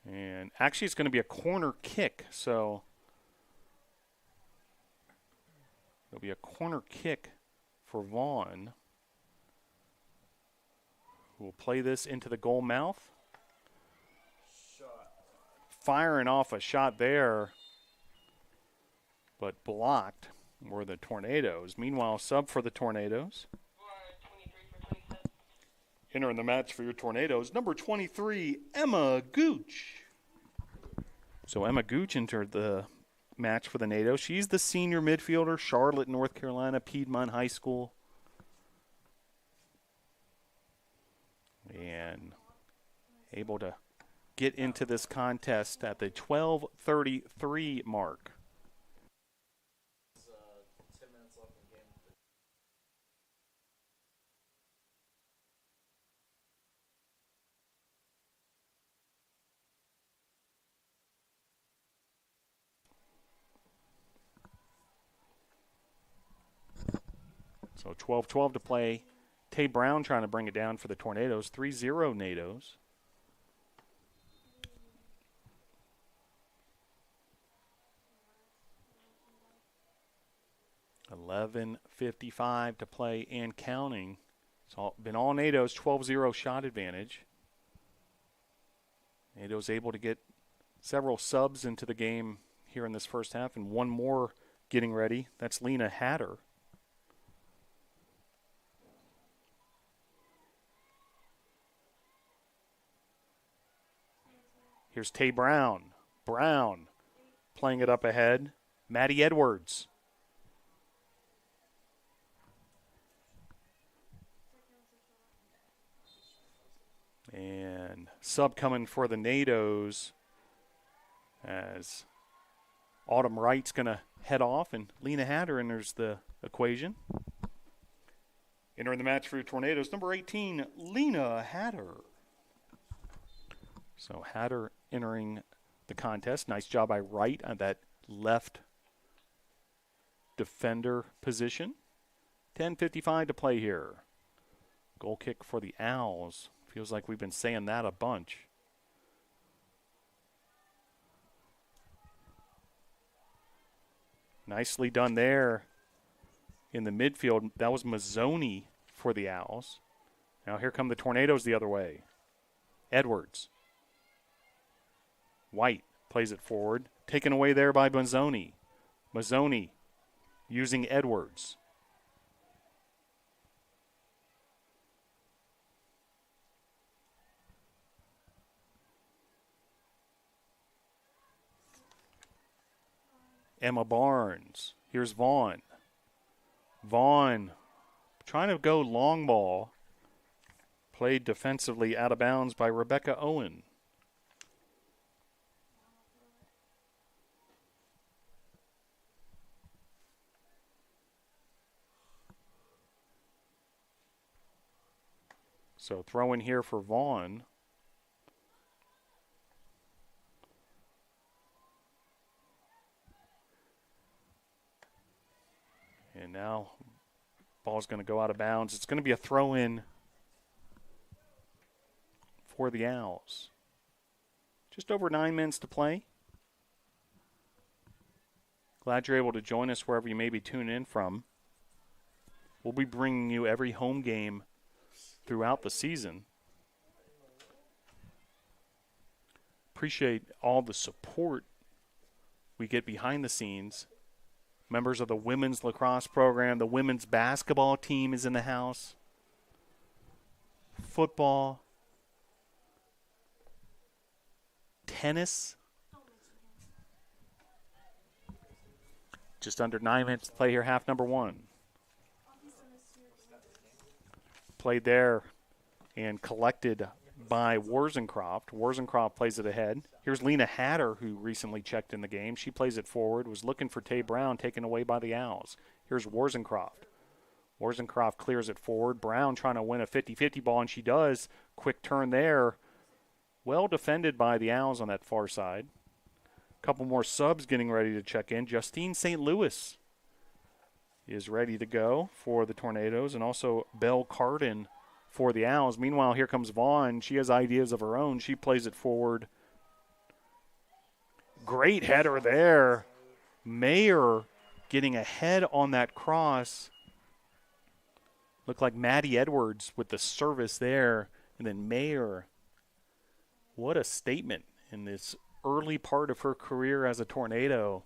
And actually it's going to be a corner kick, so it'll be a corner kick for Vaughn, who will play this into the goal mouth. Firing off a shot there, but blocked were the Tornadoes. Meanwhile, sub for the Tornadoes. Entering the match for your Tornadoes, number 23, Emma Gooch. So Emma Gooch entered the match for the NATO. She's the senior midfielder, Charlotte, North Carolina, Piedmont High School And able to get into this contest at the 12:33 mark. So 12-12 to play. Tay Brown trying to bring it down for the Tornadoes. 3-0 NATOs. $11:55 to play and counting. It's been all NATOs, 12-0 shot advantage. NATO's able to get several subs into the game here in this first half, and one more getting ready. That's Lena Hatter. Here's Tay Brown. Brown playing it up ahead. Maddie Edwards. And sub coming for the NATOs as Autumn Wright's going to head off, and Lena Hatter enters the equation. Entering the match for the Tornadoes, number 18, Lena Hatter. So Hatter entering the contest. Nice job by Wright on that left defender position. 10:55 to play here. Goal kick for the Owls. Feels like we've been saying that a bunch. Nicely done there in the midfield. That was Mazzoni for the Owls. Now here come the Tornadoes the other way. Edwards. White plays it forward. Taken away there by Mazzoni. Mazzoni using Edwards. Emma Barnes. Here's Vaughn. Vaughn trying to go long ball. Played defensively out of bounds by Rebecca Owen. So throw in here for Vaughn. And now ball's going to go out of bounds. It's going to be a throw in for the Owls. Just over 9 minutes to play. Glad you're able to join us wherever you may be tuning in from. We'll be bringing you every home game throughout the season. Appreciate all the support we get behind the scenes. Members of the women's lacrosse program, the women's basketball team is in the house. Football, tennis. Just under 9 minutes to play here, half number one. Played there and collected by Warzencroft. Warzencroft plays it ahead. Here's Lena Hatter, who recently checked in the game. She plays it forward, was looking for Tay Brown, taken away by the Owls. Here's Warzencroft. Warzencroft clears it forward. Brown trying to win a 50-50 ball, and she does. Quick turn there. Well defended by the Owls on that far side. A couple more subs getting ready to check in. Justine St. Louis is ready to go for the Tornadoes, and also Belle Cardin for the Owls. Meanwhile, here comes Vaughn. She has ideas of her own. She plays it forward. Great header there. Mayer getting ahead on that cross. Looked like Maddie Edwards with the service there. And then Mayer. What a statement in this early part of her career as a Tornado.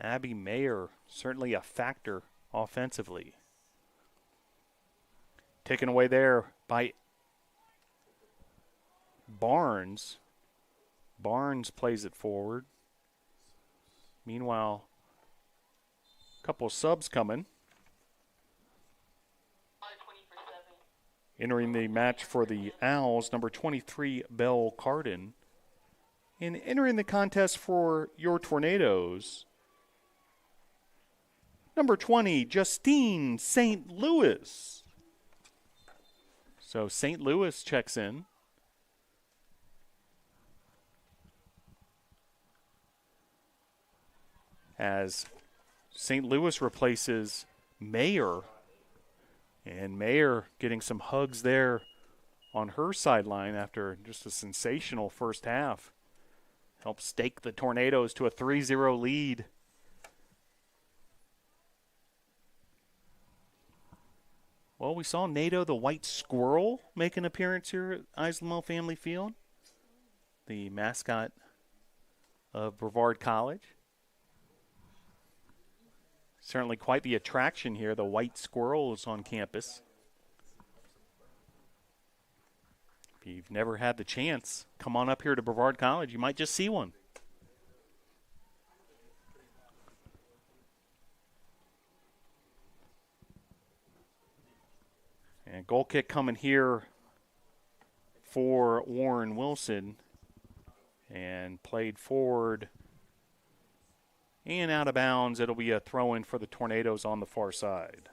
Abby Mayer, certainly a factor offensively. Taken away there by Barnes. Barnes plays it forward. Meanwhile, a couple of subs coming. Entering the match for the Owls, number 23, Belle Cardin. And entering the contest for your Tornadoes, number 20, Justine St. Louis. So St. Louis checks in. As St. Louis replaces Mayer. And Mayer getting some hugs there on her sideline after just a sensational first half. Helped stake the Tornadoes to a 3-0 lead. Well, we saw Nato the White Squirrel make an appearance here at Islamel Family Field, the mascot of Brevard College. Certainly quite the attraction here. The White Squirrel is on campus. If you've never had the chance, come on up here to Brevard College. You might just see one. And goal kick coming here for Warren Wilson. And played forward and out of bounds. It'll be a throw-in for the Tornadoes on the far side.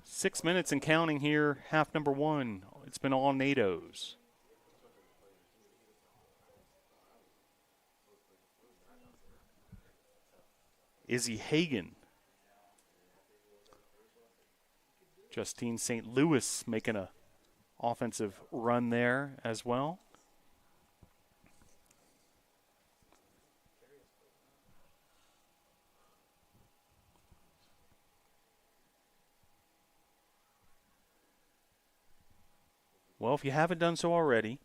Six minutes and counting here, half number one. It's been all NATOs. Izzy Hagan. Justine St. Louis making an offensive run there as well. Well, if you haven't done so already,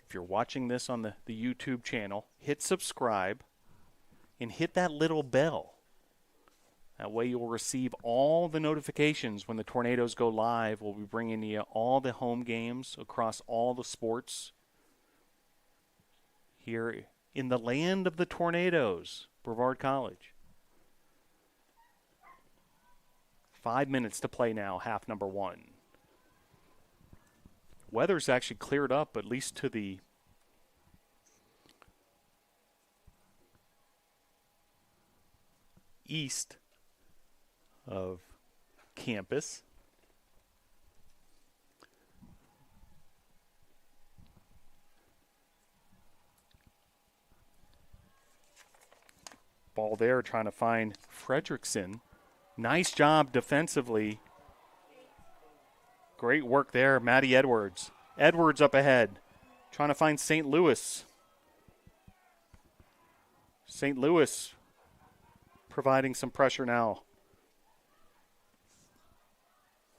if you're watching this on the YouTube channel, hit subscribe and hit that little bell. That way you'll receive all the notifications when the Tornadoes go live. We'll be bringing you all the home games across all the sports here in the land of the Tornadoes, Brevard College. 5 minutes to play now, half number one. Weather's actually cleared up, at least to the east of campus. Ball there, trying to find Fredrickson. Nice job defensively. Great work there, Maddie Edwards. Edwards up ahead, trying to find St. Louis. St. Louis providing some pressure now.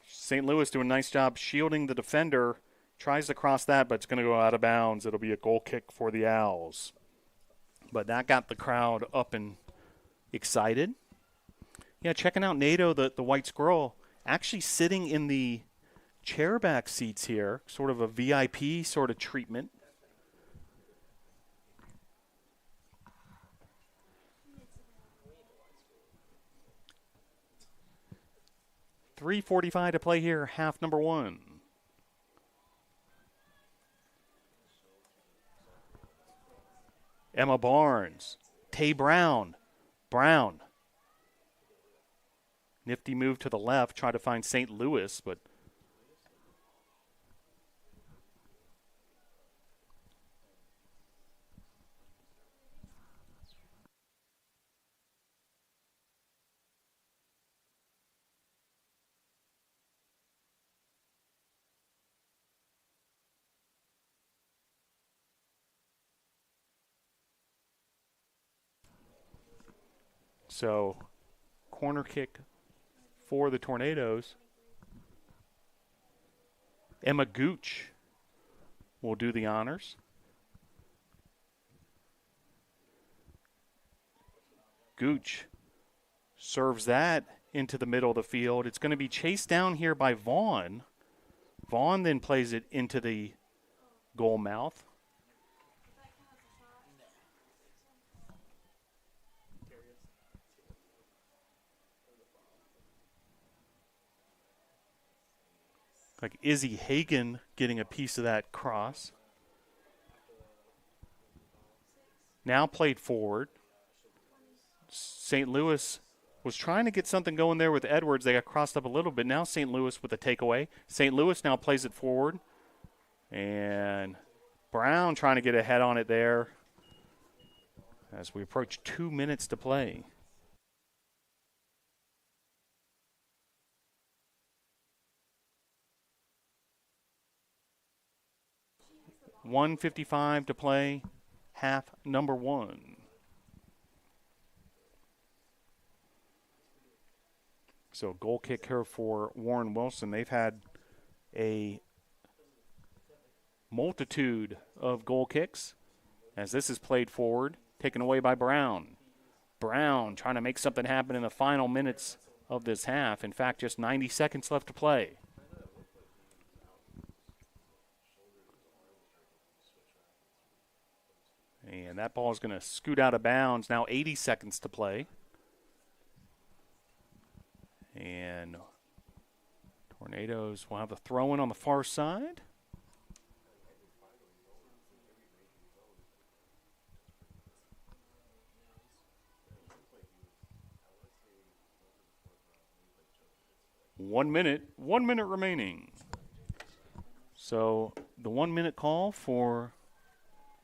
St. Louis doing a nice job shielding the defender. Tries to cross that, but it's going to go out of bounds. It'll be a goal kick for the Owls. But that got the crowd up and excited. Yeah, checking out Nato, the White Squirrel, actually sitting in the chairback seats here, sort of a VIP sort of treatment. .345 to play here, half number one. Emma Barnes, Tay Brown. Brown. Nifty move to the left, try to find St. Louis, but so corner kick for the Tornadoes. Emma Gooch will do the honors. Gooch serves that into the middle of the field. It's going to be chased down here by Vaughn. Vaughn then plays it into the goal mouth. Like Izzy Hagan getting a piece of that cross. Now played forward. St. Louis was trying to get something going there with Edwards. They got crossed up a little bit. Now St. Louis with a takeaway. St. Louis now plays it forward. And Brown trying to get ahead on it there as we approach 2 minutes to play. $1:55 to play, half number one. So goal kick here for Warren Wilson. They've had a multitude of goal kicks as this is played forward, taken away by Brown. Brown trying to make something happen in the final minutes of this half. In fact, just 90 seconds left to play. And that ball is going to scoot out of bounds. Now 80 seconds to play. And Tornadoes will have a throw-in on the far side. One minute remaining. So the 1 minute call for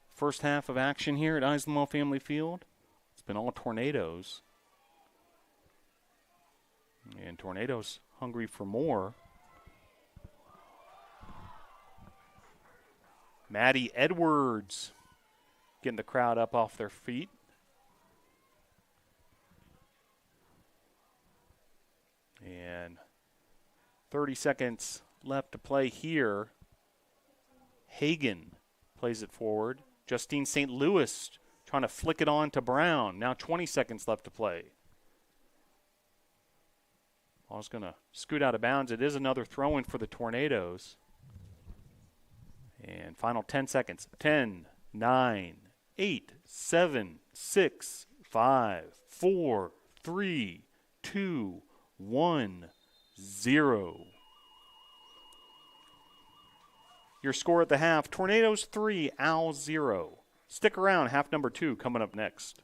first half of action here at Eisenlaw Family Field. It's been all Tornadoes. And Tornadoes hungry for more. Maddie Edwards getting the crowd up off their feet. And 30 seconds left to play here. Hagan plays it forward. Justine St. Louis trying to flick it on to Brown. Now 20 seconds left to play. Ball's going to scoot out of bounds. It is another throw-in for the Tornadoes. And final 10 seconds. 10, 9, 8, 7, 6, 5, 4, 3, 2, 1, 0. Your score at the half, Tornadoes 3, Owls 0. Stick around, half number 2 coming up next.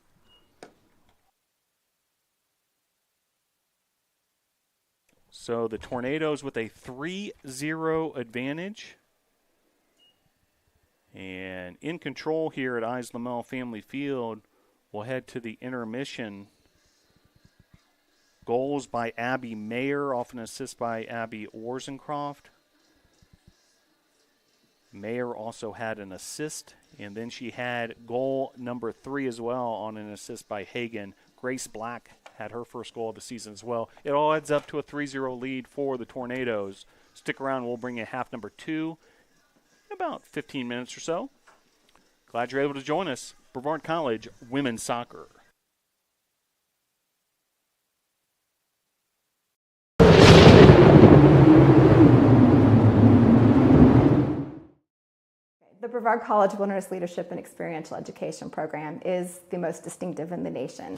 So the Tornadoes with a 3-0 advantage. And in control here at Islamel Family Field, we'll head to the intermission. Goals by Abby Mayer, off an assist by Abby Orzencroft. Mayer also had an assist, and then she had goal number 3 as well on an assist by Hagan. Grace Black had her first goal of the season as well. It all adds up to a 3-0 lead for the Tornadoes. Stick around, we'll bring you half number 2 in about 15 minutes or so. Glad you're able to join us. Brevard College Women's Soccer. The Brevard College Wilderness Leadership and Experiential Education Program is the most distinctive in the nation.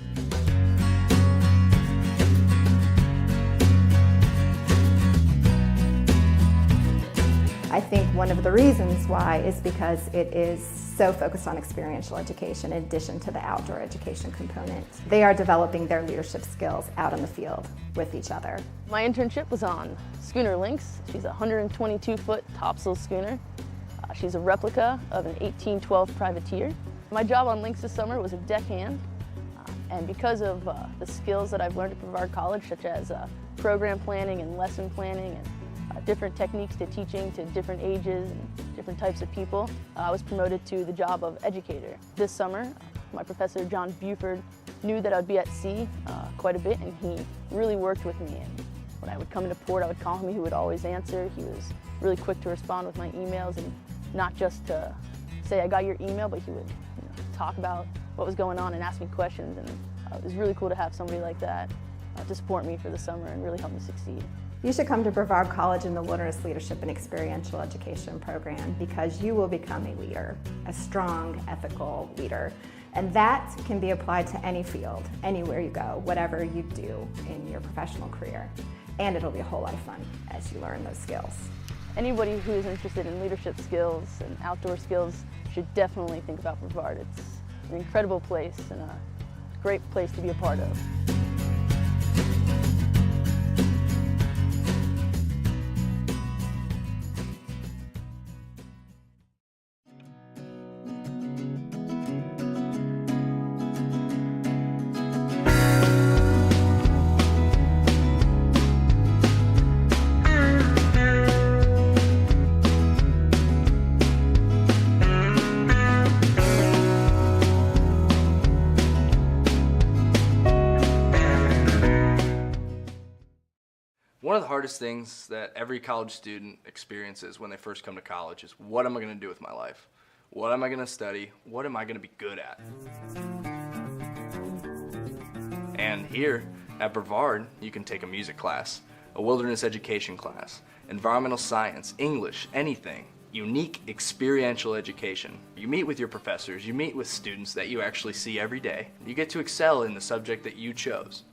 I think one of the reasons why is because it is so focused on experiential education in addition to the outdoor education component. They are developing their leadership skills out in the field with each other. My internship was on Schooner Lynx. She's a 122-foot topsail schooner. She's a replica of an 1812 privateer. My job on Lynx this summer was a deckhand, and because of the skills that I've learned at Brevard College, such as program planning and lesson planning and different techniques to teaching to different ages and different types of people, I was promoted to the job of educator. This summer, my professor, John Buford, knew that I'd be at sea quite a bit, and he really worked with me. And when I would come into port, I would call him, he would always answer. He was really quick to respond with my emails, and not just to say I got your email, but he would talk about what was going on and ask me questions. And it was really cool to have somebody like that to support me for the summer and really help me succeed. You should come to Brevard College in the Wilderness Leadership and Experiential Education Program because you will become a leader, a strong, ethical leader. And that can be applied to any field, anywhere you go, whatever you do in your professional career. And it'll be a whole lot of fun as you learn those skills. Anybody who is interested in leadership skills and outdoor skills should definitely think about Brevard. It's an incredible place and a great place to be a part of. One of the hardest things that every college student experiences when they first come to college is, what am I going to do with my life? What am I going to study? What am I going to be good at? And here at Brevard, you can take a music class, a wilderness education class, environmental science, English, anything. Unique experiential education. You meet with your professors, you meet with students that you actually see every day. You get to excel in the subject that you chose.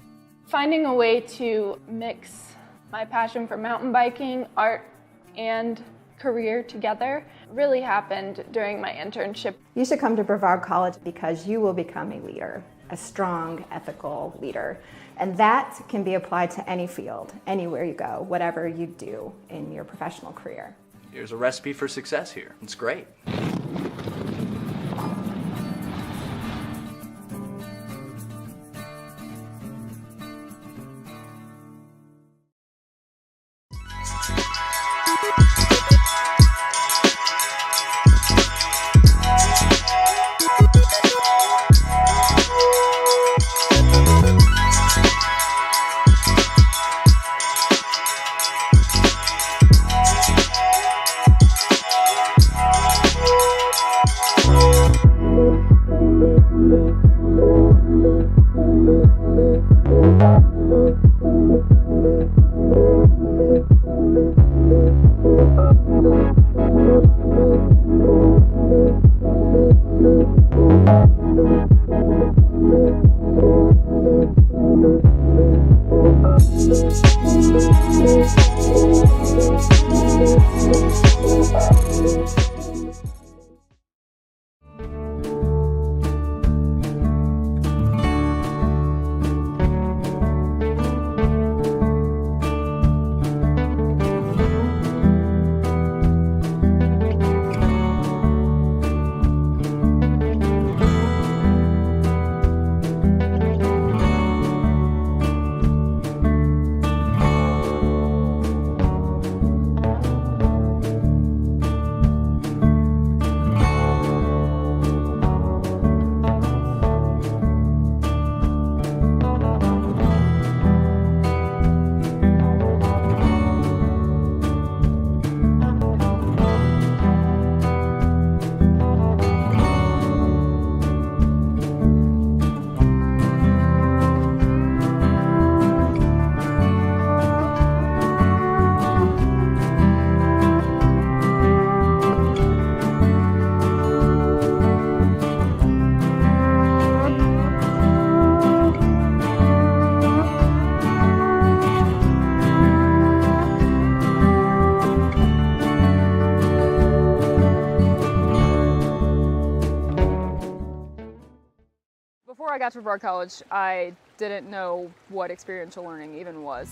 Finding a way to mix my passion for mountain biking, art, and career together really happened during my internship. You should come to Brevard College because you will become a leader, a strong, ethical leader. And that can be applied to any field, anywhere you go, whatever you do in your professional career. Here's a recipe for success here. It's great. Before I got to Brevard College, I didn't know what experiential learning even was.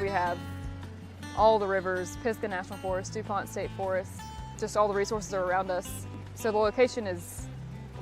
We have all the rivers, Pisgah National Forest, DuPont State Forest, just all the resources are around us. So the location is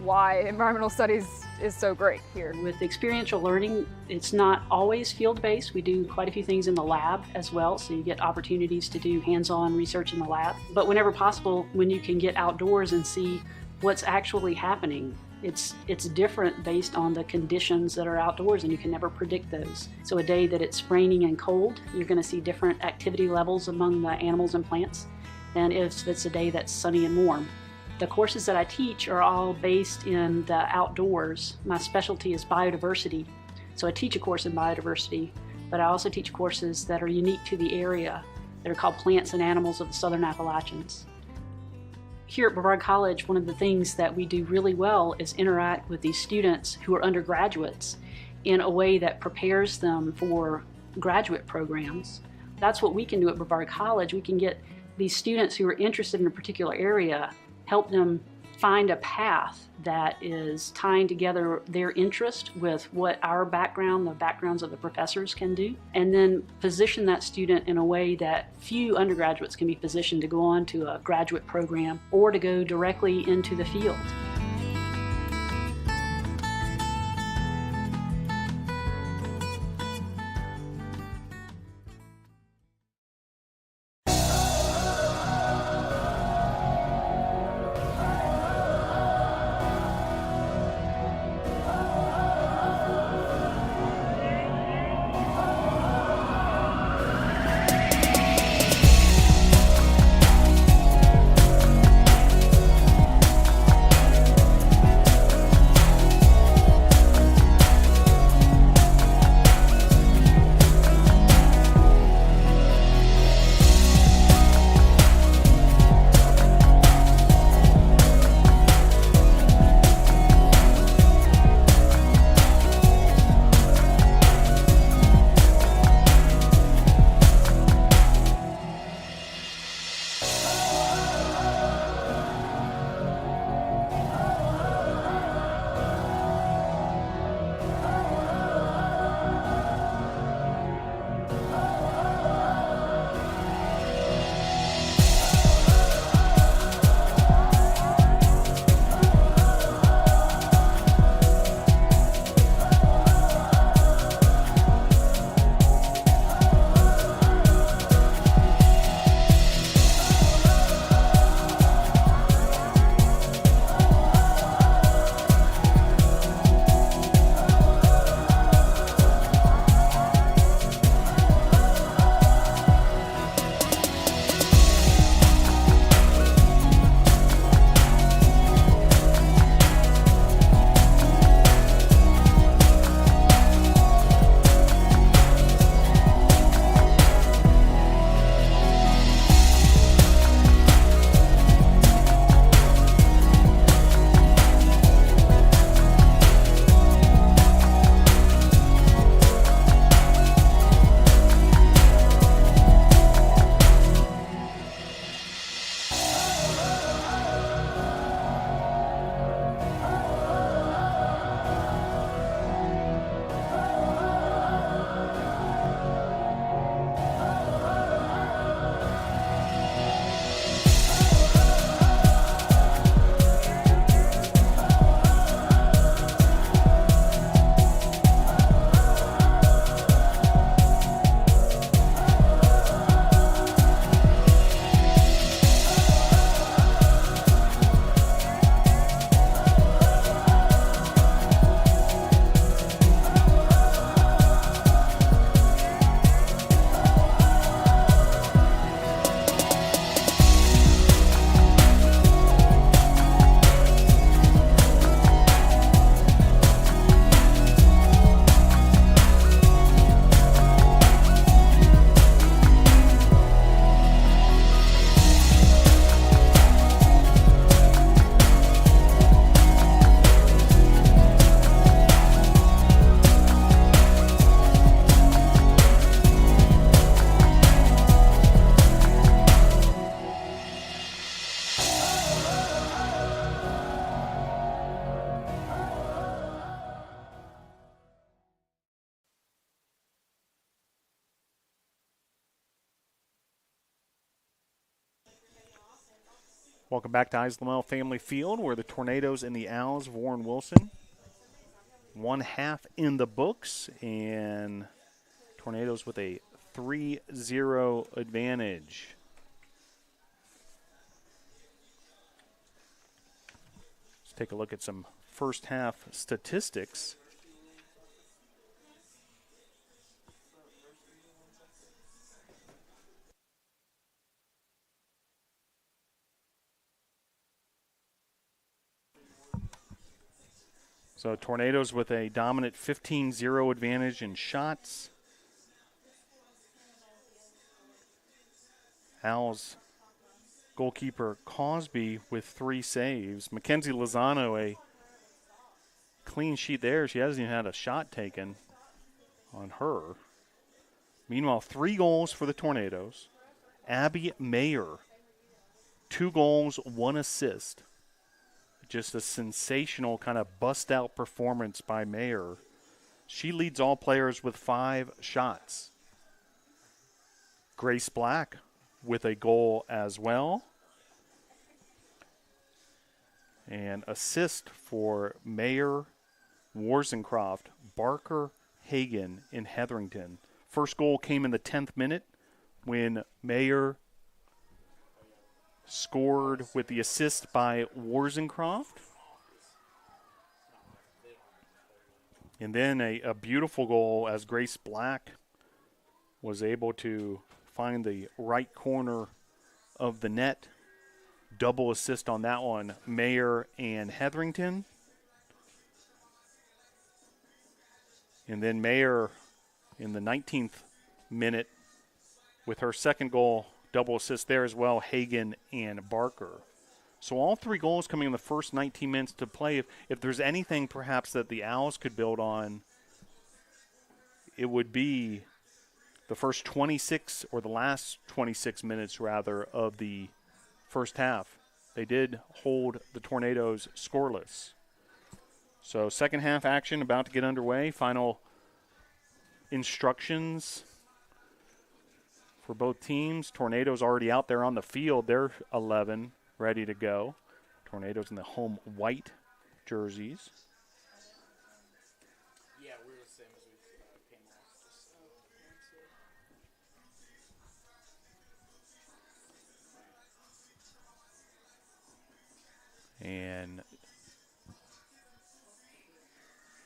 why environmental studies is so great here. With experiential learning, it's not always field-based. We do quite a few things in the lab as well, so you get opportunities to do hands-on research in the lab. But whenever possible, when you can get outdoors and see what's actually happening, it's different based on the conditions that are outdoors, and you can never predict those. So a day that it's raining and cold, you're going to see different activity levels among the animals and plants than if it's a day that's sunny and warm. The courses that I teach are all based in the outdoors. My specialty is biodiversity, so I teach a course in biodiversity, but I also teach courses that are unique to the area that are called Plants and Animals of the Southern Appalachians. Here at Brevard College, one of the things that we do really well is interact with these students who are undergraduates, in a way that prepares them for graduate programs. That's what we can do at Brevard College. We can get these students who are interested in a particular area, help them find a path that is tying together their interest with what our background, the backgrounds of the professors can do, and then position that student in a way that few undergraduates can be positioned to go on to a graduate program or to go directly into the field. Welcome back to Islamel Family Field, where the Tornadoes and the Owls of Warren Wilson. 1/2 in the books, and Tornadoes with a 3-0 advantage. Let's take a look at some first half statistics. So Tornadoes with a dominant 15-0 advantage in shots. Owls goalkeeper Cosby with 3 saves. Mackenzie Lozano, a clean sheet there. She hasn't even had a shot taken on her. Meanwhile, 3 goals for the Tornadoes. Abby Mayer, 2 goals, 1 assist. Just a sensational kind of bust-out performance by Mayer. She leads all players with 5 shots. Grace Black with a goal as well. And assist for Mayer, Warzencroft, Barker, Hagen, and Hetherington. First goal came in the 10th minute when Mayer scored with the assist by Warzencroft. And then a beautiful goal as Grace Black was able to find the right corner of the net. Double assist on that one, Mayer and Hetherington. And then Mayer in the 19th minute with her second goal, double assist there as well, Hagen and Barker. So all 3 goals coming in the first 19 minutes to play. If there's anything perhaps that the Owls could build on, it would be the first 26 or the last 26 minutes rather of the first half. They did hold the Tornadoes scoreless. So second half action about to get underway. Final instructions for both teams. Tornadoes already out there on the field. They're 11 ready to go. Tornadoes in the home white jerseys. And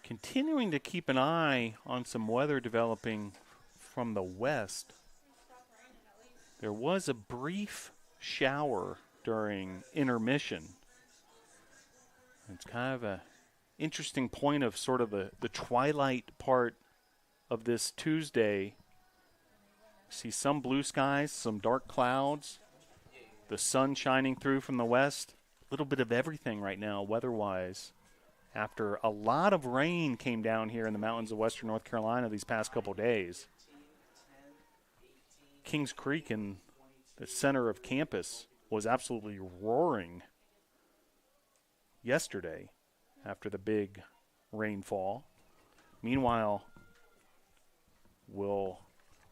continuing to keep an eye on some weather developing from the west. There was a brief shower during intermission. It's kind of a interesting point of sort of the twilight part of this Tuesday. See some blue skies, some dark clouds, the sun shining through from the west. A little bit of everything right now weather-wise. After a lot of rain came down here in the mountains of western North Carolina these past couple days. Kings Creek in the center of campus was absolutely roaring yesterday after the big rainfall. Meanwhile, we'll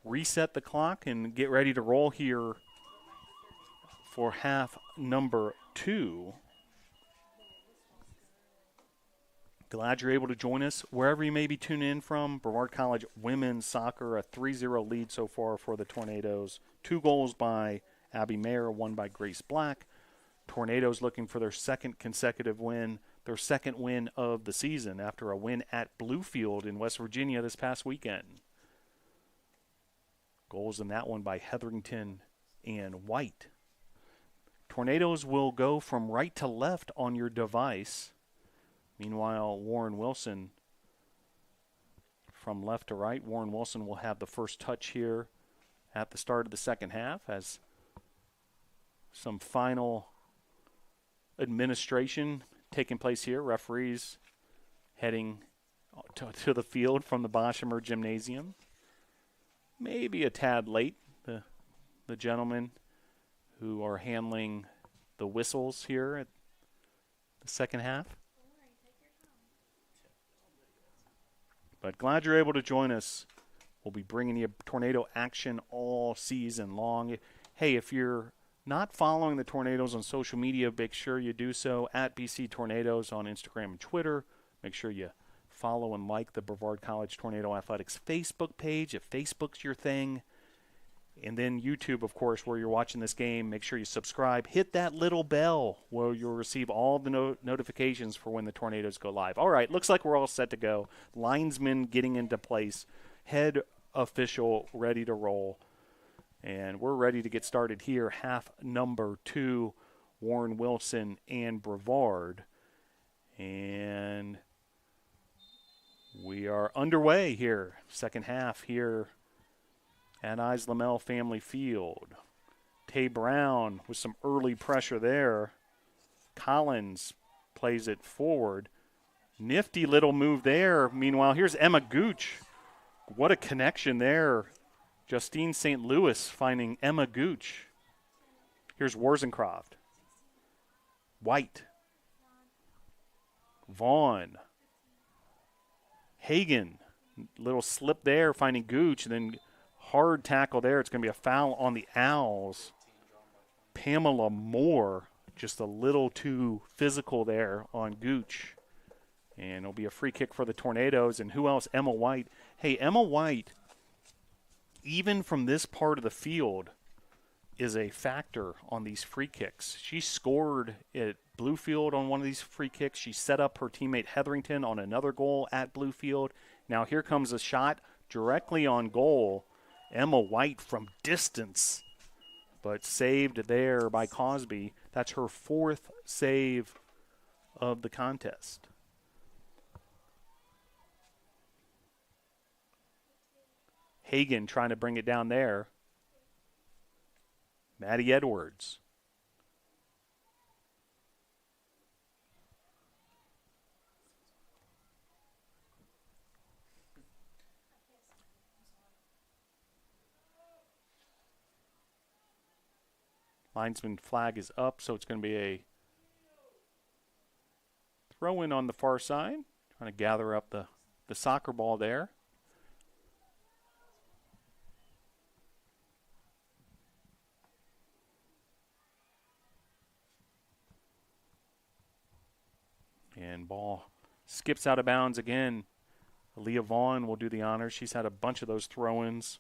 reset the clock and get ready to roll here for half number 2. Glad you're able to join us wherever you may be tuning in from. Brevard College women's soccer, a 3-0 lead so far for the Tornadoes. 2 goals by Abby Mayer, 1 by Grace Black. Tornadoes looking for their second consecutive win, their second win of the season after a win at Bluefield in West Virginia this past weekend. Goals in that one by Hetherington and White. Tornadoes will go from right to left on your device. Meanwhile, Warren Wilson from left to right. Warren Wilson will have the first touch here at the start of the second half as some final administration taking place here. Referees heading to the field from the Boshemer Gymnasium. Maybe a tad late, the gentlemen who are handling the whistles here at the second half. But glad you're able to join us. We'll be bringing you tornado action all season long. Hey, if you're not following the Tornadoes on social media, make sure you do so at BC Tornadoes on Instagram and Twitter. Make sure you follow and like the Brevard College Tornado Athletics Facebook page if Facebook's your thing. And then YouTube, of course, where you're watching this game. Make sure you subscribe. Hit that little bell where you'll receive all the notifications for when the Tornadoes go live. All right, looks like we're all set to go. Linesmen getting into place. Head official ready to roll. And we're ready to get started here. Half number 2, Warren Wilson and Brevard. And we are underway here. Second half here at Lamel Family Field. Tay Brown with some early pressure there. Collins plays it forward. Nifty little move there. Meanwhile, here's Emma Gooch. What a connection there. Justine St. Louis finding Emma Gooch. Here's Warzencroft. White. Vaughn. Hagen. Little slip there, finding Gooch, and then hard tackle there. It's going to be a foul on the Owls. Pamela Moore, just a little too physical there on Gooch. And it'll be a free kick for the Tornadoes. And who else? Emma White. Hey, Emma White, even from this part of the field, is a factor on these free kicks. She scored at Bluefield on one of these free kicks. She set up her teammate Hetherington on another goal at Bluefield. Now here comes a shot directly on goal. Emma White from distance, but saved there by Cosby. That's her 4th save of the contest. Hagen trying to bring it down there. Maddie Edwards. Linesman flag is up, so it's going to be a throw in on the far side. Trying to gather up the soccer ball there. And ball skips out of bounds again. Leah Vaughn will do the honors. She's had a bunch of those throw-ins.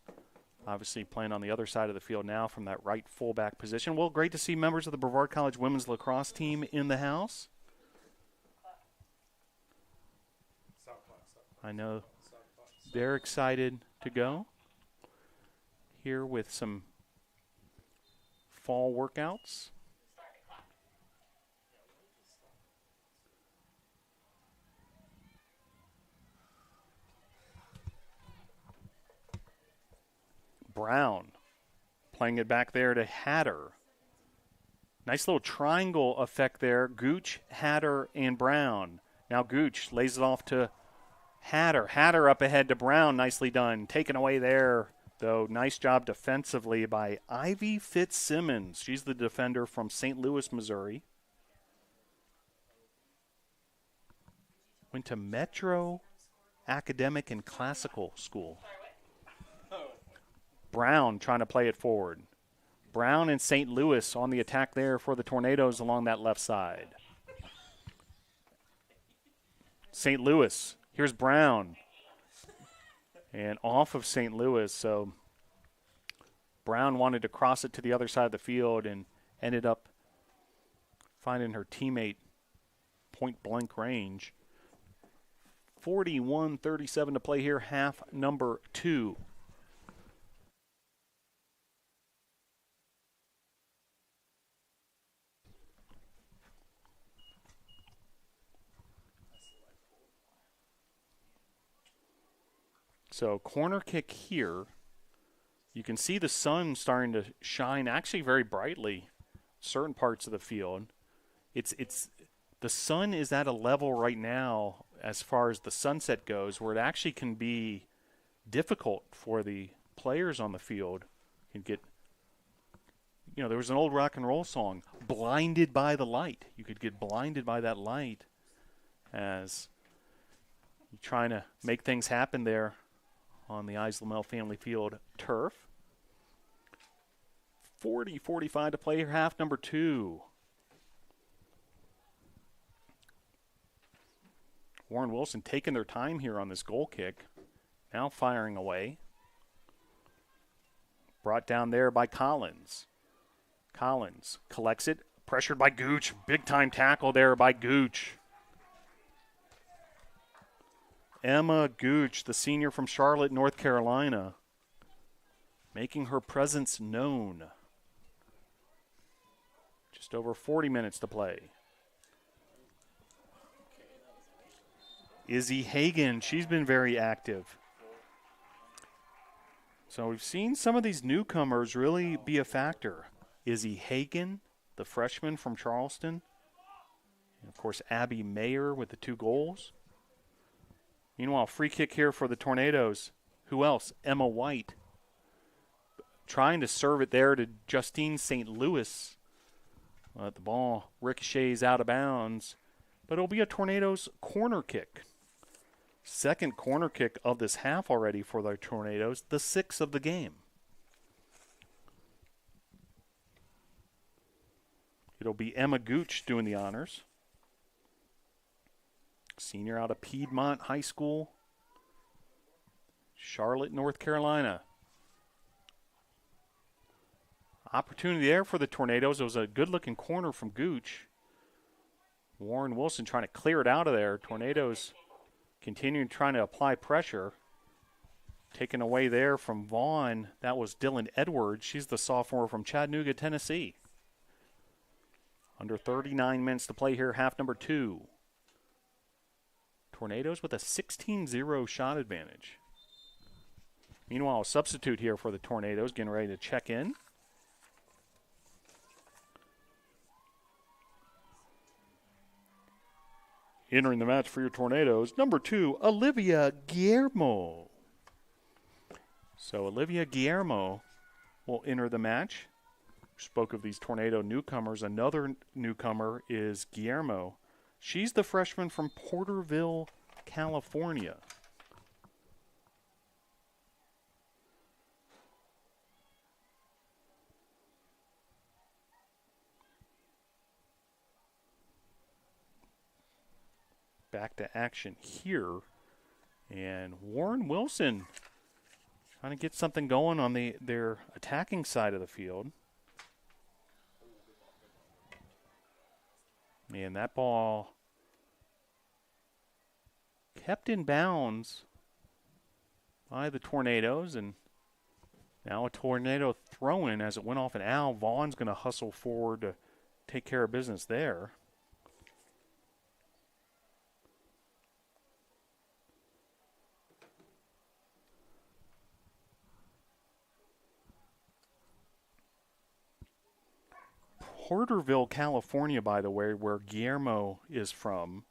Obviously playing on the other side of the field now from that right fullback position. Well, great to see members of the Brevard College women's lacrosse team in the house. I know they're excited to go here with some fall workouts. Brown playing it back there to Hatter. Nice little triangle effect there. Gooch, Hatter, and Brown. Now Gooch lays it off to Hatter. Hatter up ahead to Brown. Nicely done. Taken away there, though. Nice job defensively by Ivy Fitzsimmons. She's the defender from St. Louis, Missouri. Went to Metro Academic and Classical School. Brown trying to play it forward. Brown and St. Louis on the attack there for the Tornadoes along that left side. St. Louis, here's Brown. And off of St. Louis, so Brown wanted to cross it to the other side of the field and ended up finding her teammate point blank range. 41-37 to play here, half number 2. So corner kick here. You can see the sun starting to shine actually very brightly certain parts of the field. It's the sun is at a level right now as far as the sunset goes where it actually can be difficult for the players on the field. You can get, there was an old rock and roll song, Blinded by the Light. You could get blinded by that light as you're trying to make things happen there on the Islamel Family Field turf. 40-45 to play here, half number 2. Warren Wilson taking their time here on this goal kick. Now firing away. Brought down there by Collins. Collins collects it. Pressured by Gooch. Big time tackle there by Gooch. Emma Gooch, the senior from Charlotte, North Carolina, making her presence known. Just over 40 minutes to play. Izzy Hagen, she's been very active. So we've seen some of these newcomers really be a factor. Izzy Hagen, the freshman from Charleston. And of course, Abby Mayer with the 2 goals. Meanwhile, free kick here for the Tornadoes. Who else? Emma White. Trying to serve it there to Justine St. Louis. But the ball ricochets out of bounds. But it'll be a Tornadoes corner kick. Second corner kick of this half already for the Tornadoes. The 6th of the game. It'll be Emma Gooch doing the honors. Senior out of Piedmont High School, Charlotte, North Carolina. Opportunity there for the Tornadoes. It was a good-looking corner from Gooch. Warren Wilson trying to clear it out of there. Tornadoes continuing trying to apply pressure. Taken away there from Vaughn. That was Dylan Edwards. She's the sophomore from Chattanooga, Tennessee. Under 39 minutes to play here, half number 2. Tornadoes with a 16-0 shot advantage. Meanwhile, a substitute here for the Tornadoes getting ready to check in. Entering the match for your Tornadoes, number 2, Olivia Guillermo. So Olivia Guillermo will enter the match. Spoke of these Tornado newcomers. Another newcomer is Guillermo. She's the freshman from Porterville, California. Back to action here. And Warren Wilson trying to get something going on their attacking side of the field. And that ball kept in bounds by the Tornadoes, and now a Tornado throw-in as it went off an Al. Vaughn's going to hustle forward to take care of business there. Porterville, California, by the way, where Guillermo is from.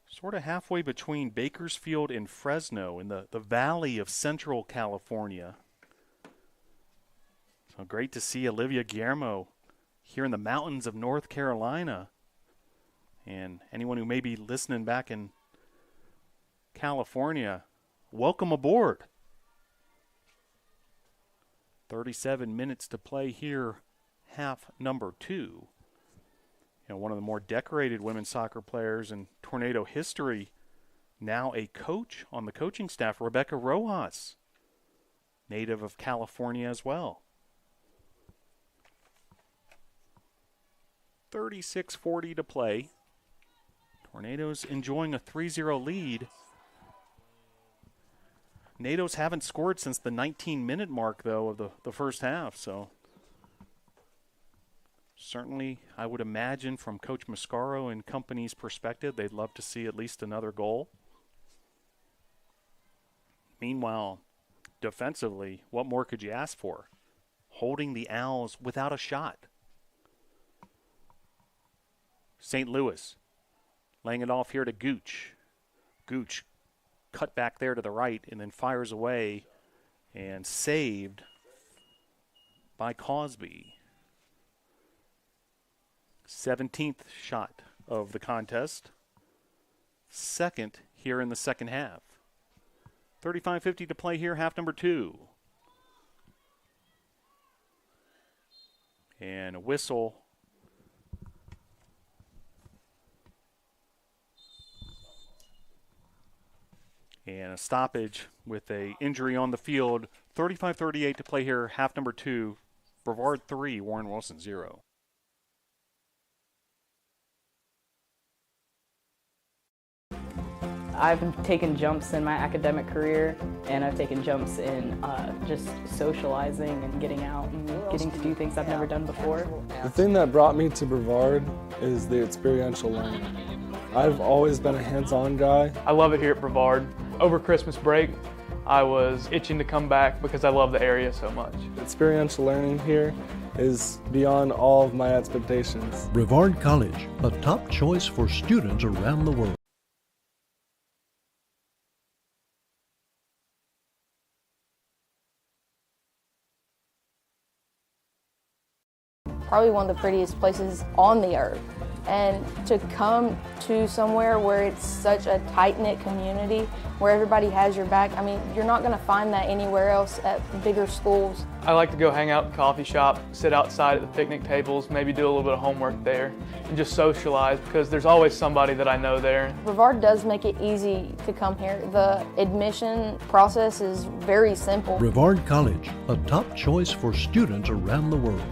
Sort of halfway between Bakersfield and Fresno in the valley of Central California. So great to see Olivia Guillermo here in the mountains of North Carolina. And anyone who may be listening back in California, welcome aboard. 37 minutes to play here. Half number 2. You know, one of the more decorated women's soccer players in Tornado history, now a coach on the coaching staff, Rebecca Rojas, native of California as well. 36:40 to play. Tornadoes enjoying a 3-0 lead. Nados haven't scored since the 19-minute mark, though, of the first half, so certainly, I would imagine from Coach Mascaro and company's perspective, they'd love to see at least another goal. Meanwhile, defensively, what more could you ask for? Holding the Owls without a shot. St. Louis laying it off here to Gooch. Gooch cut back there to the right and then fires away and saved by Cosby. 17th shot of the contest. Second here in the second half. 35:50 to play here, half number 2. And a whistle. And a stoppage with a injury on the field. 35:38 to play here, half number 2. Brevard 3, Warren Wilson 0. I've taken jumps in my academic career, and I've taken jumps in just socializing and getting out and getting to do things I've never done before. The thing that brought me to Brevard is the experiential learning. I've always been a hands-on guy. I love it here at Brevard. Over Christmas break, I was itching to come back because I love the area so much. Experiential learning here is beyond all of my expectations. Brevard College, a top choice for students around the world. probably one of the prettiest places on the earth. And to come to somewhere where it's such a tight-knit community, where everybody has your back, I mean, you're not going to find that anywhere else at bigger schools. I like to go hang out in the coffee shop, sit outside at the picnic tables, maybe do a little bit of homework there, and just socialize because there's always somebody that I know there. Brevard does make it easy to come here. The admission process is very simple. Brevard College, a top choice for students around the world.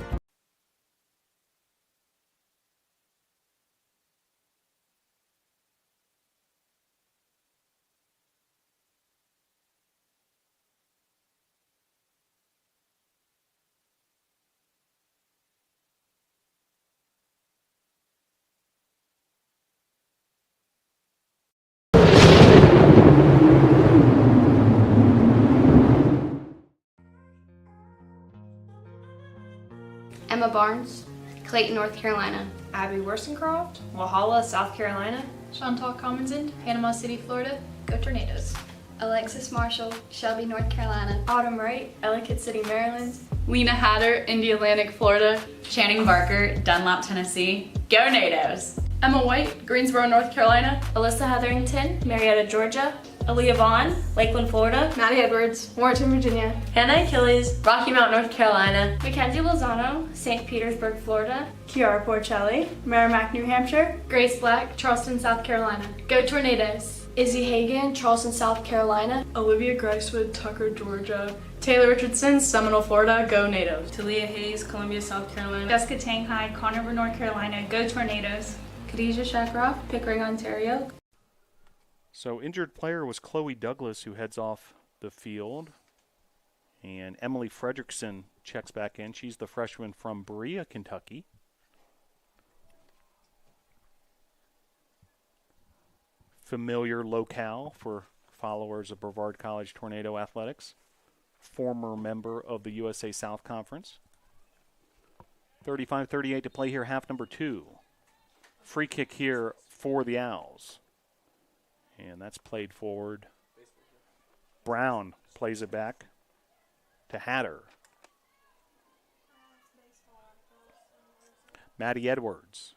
Emma Barnes, Clayton, North Carolina. Abby Wollstonecraft, Walhalla, South Carolina. Chantal Commonson, Panama City, Florida. Go Tornadoes. Alexis Marshall, Shelby, North Carolina. Autumn Wright, Ellicott City, Maryland. Lena Hatter, Indialantic, Florida. Channing Barker, Dunlap, Tennessee. Go Natives! Emma White, Greensboro, North Carolina. Alyssa Hetherington, Marietta, Georgia. Aaliyah Vaughn, Lakeland, Florida. Maddie Edwards, Warrenton, Virginia. Hannah Achilles, Rocky Mount, North Carolina. Mackenzie Lozano, St. Petersburg, Florida. Kiara Porcelli, Merrimack, New Hampshire. Grace Black, Charleston, South Carolina. Go Tornadoes. Izzy Hagan, Charleston, South Carolina. Olivia Gricewood, Tucker, Georgia. Taylor Richardson, Seminole, Florida. Go Natives. Talia Hayes, Columbia, South Carolina. Jessica Tanghai, Conover, North Carolina. Go Tornadoes. Khadijah Shackroff, Pickering, Ontario. So injured player was Chloe Douglas, who heads off the field. And Emily Fredrickson checks back in. She's the freshman from Berea, Kentucky. Familiar locale for followers of Brevard College Tornado Athletics. Former member of the USA South Conference. 35-38 to play here, half number 2. Free kick here for the Owls. And that's played forward. Brown plays it back to Hatter. Maddie Edwards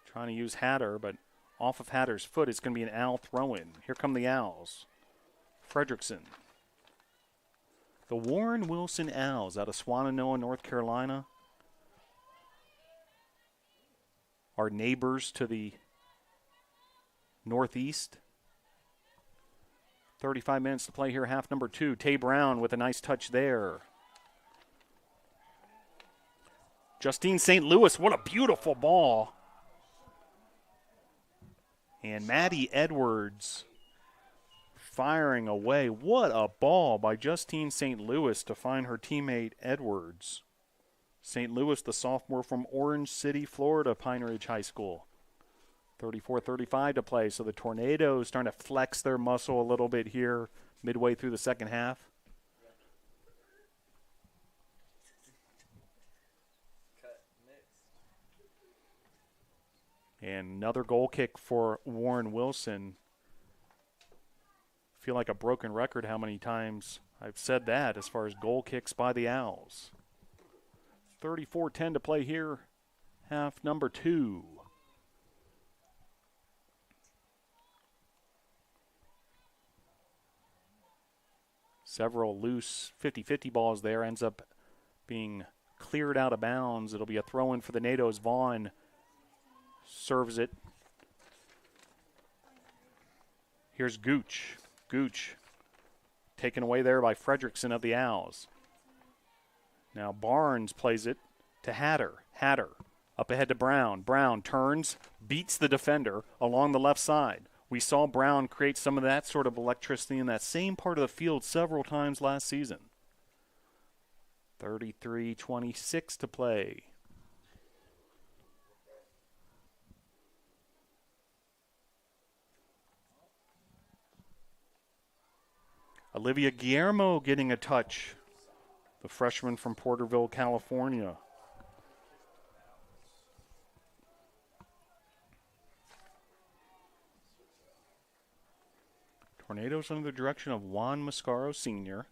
trying to use Hatter, but off of Hatter's foot, it's going to be an Owl throw-in. Here come the Owls. Fredrickson. The Warren Wilson Owls out of Swannanoa, North Carolina, are neighbors to the northeast. 35 minutes to play here, half number 2. Tay Brown with a nice touch there. Justine St. Louis, what a beautiful ball. And Maddie Edwards firing away. What a ball by Justine St. Louis to find her teammate Edwards. St. Louis, the sophomore from Orange City, Florida, Pine Ridge High School. 34-35 to play, so the Tornadoes starting to flex their muscle a little bit here midway through the second half. And another goal kick for Warren Wilson. Feel like a broken record how many times I've said that as far as goal kicks by the Owls. 34-10 to play here, half number 2. Several loose 50-50 balls there. Ends up being cleared out of bounds. It'll be a throw-in for the Natos. Vaughn serves it. Here's Gooch. Gooch taken away there by Fredrickson of the Owls. Now Barnes plays it to Hatter. Hatter up ahead to Brown. Brown turns, beats the defender along the left side. We saw Brown create some of that sort of electricity in that same part of the field several times last season. 33-26 to play. Olivia Guillermo getting a touch. The freshman from Porterville, California. Tornadoes under the direction of Juan Mascaro Sr.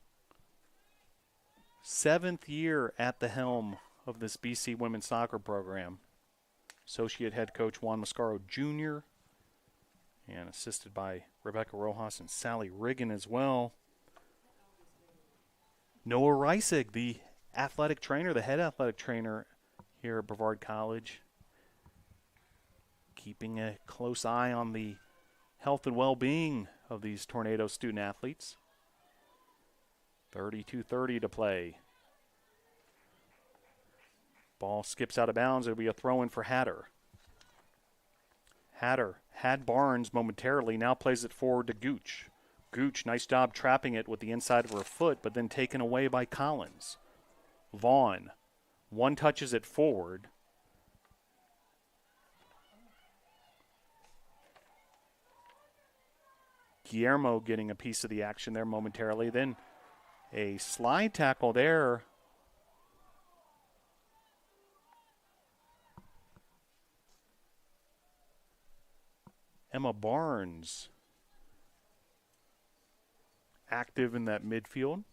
7th year at the helm of this BC women's soccer program. Associate head coach Juan Mascaro Jr. and assisted by Rebecca Rojas and Sally Riggin as well. Noah Reisig, the athletic trainer, the head athletic trainer here at Brevard College, keeping a close eye on the health and well-being of these Tornado student athletes. 32:30 to play. Ball skips out of bounds. It'll be a throw-in for Hatter. Hatter had Barnes momentarily, now plays it forward to Gooch. Gooch, nice job trapping it with the inside of her foot, but then taken away by Collins. Vaughn, one touches it forward. Guillermo getting a piece of the action there momentarily. Then a slide tackle there. Emma Barnes active in that midfield.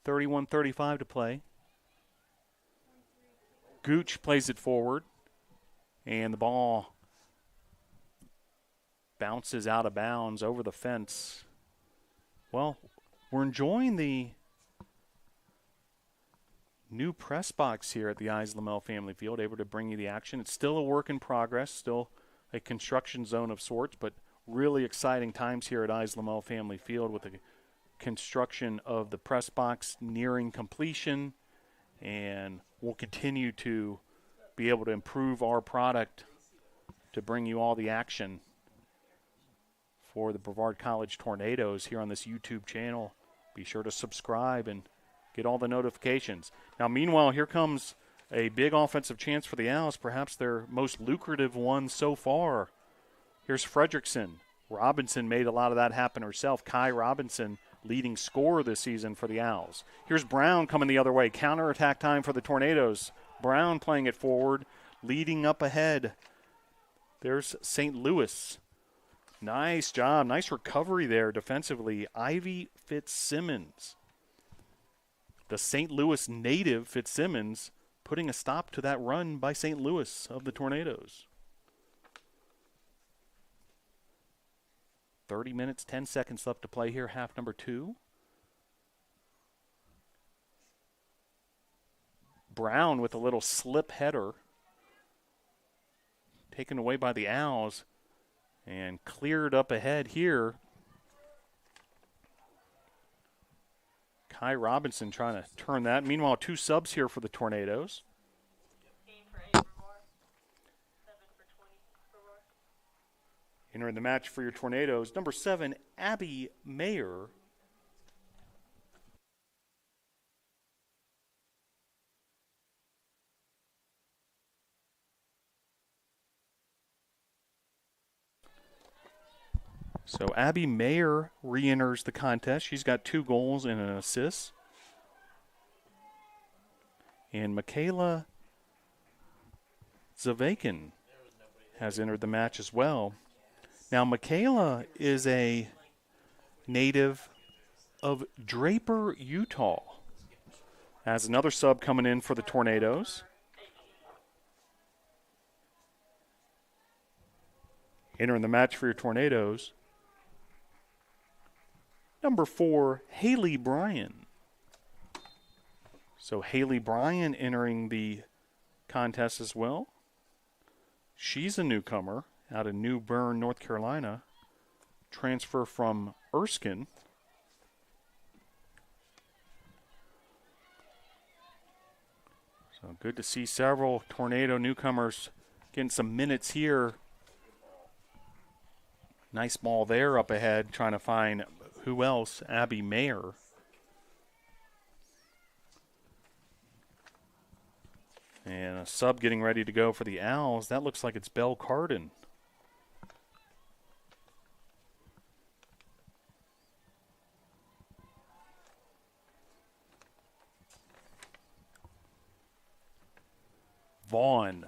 .31-35 to play. Gooch plays it forward, and the ball bounces out of bounds over the fence. Well, we're enjoying the new press box here at the Eyes Lamel Family Field, able to bring you the action. It's still a work in progress, still a construction zone of sorts, but really exciting times here at Eyes Lamel Family Field with the construction of the press box nearing completion, and we'll continue to be able to improve our product to bring you all the action for the Brevard College Tornadoes here on this YouTube channel. Be sure to subscribe and get all the notifications. Now, meanwhile, here comes a big offensive chance for the Owls, perhaps their most lucrative one so far. Here's Fredrickson. Robinson made a lot of that happen herself. Kai Robinson, leading scorer this season for the Owls. Here's Brown coming the other way. Counterattack time for the Tornadoes. Brown playing it forward, leading up ahead. There's St. Louis. Nice job. Nice recovery there defensively. Ivy Fitzsimmons, the St. Louis native Fitzsimmons, putting a stop to that run by St. Louis of the Tornadoes. 30 minutes, 10 seconds left to play here, half number 2. Brown with a little slip header, taken away by the Owls, and cleared up ahead here. Kai Robinson trying to turn that. Meanwhile, 2 subs here for the Tornadoes. Entering the match for your Tornadoes, number 7, Abby Mayer. So Abby Mayer re-enters the contest. She's got 2 goals and an assist. And Michaela Zavakin has entered the match as well. Now, Michaela is a native of Draper, Utah. As another sub coming in for the Tornadoes. Entering the match for your Tornadoes, number 4, Haley Bryan. So Haley Bryan entering the contest as well. She's a newcomer out of New Bern, North Carolina. Transfer from Erskine. So good to see several Tornado newcomers getting some minutes here. Nice ball there up ahead, trying to find who else? Abby Mayer. And a sub getting ready to go for the Owls. That looks like it's Belle Carden. Vaughn.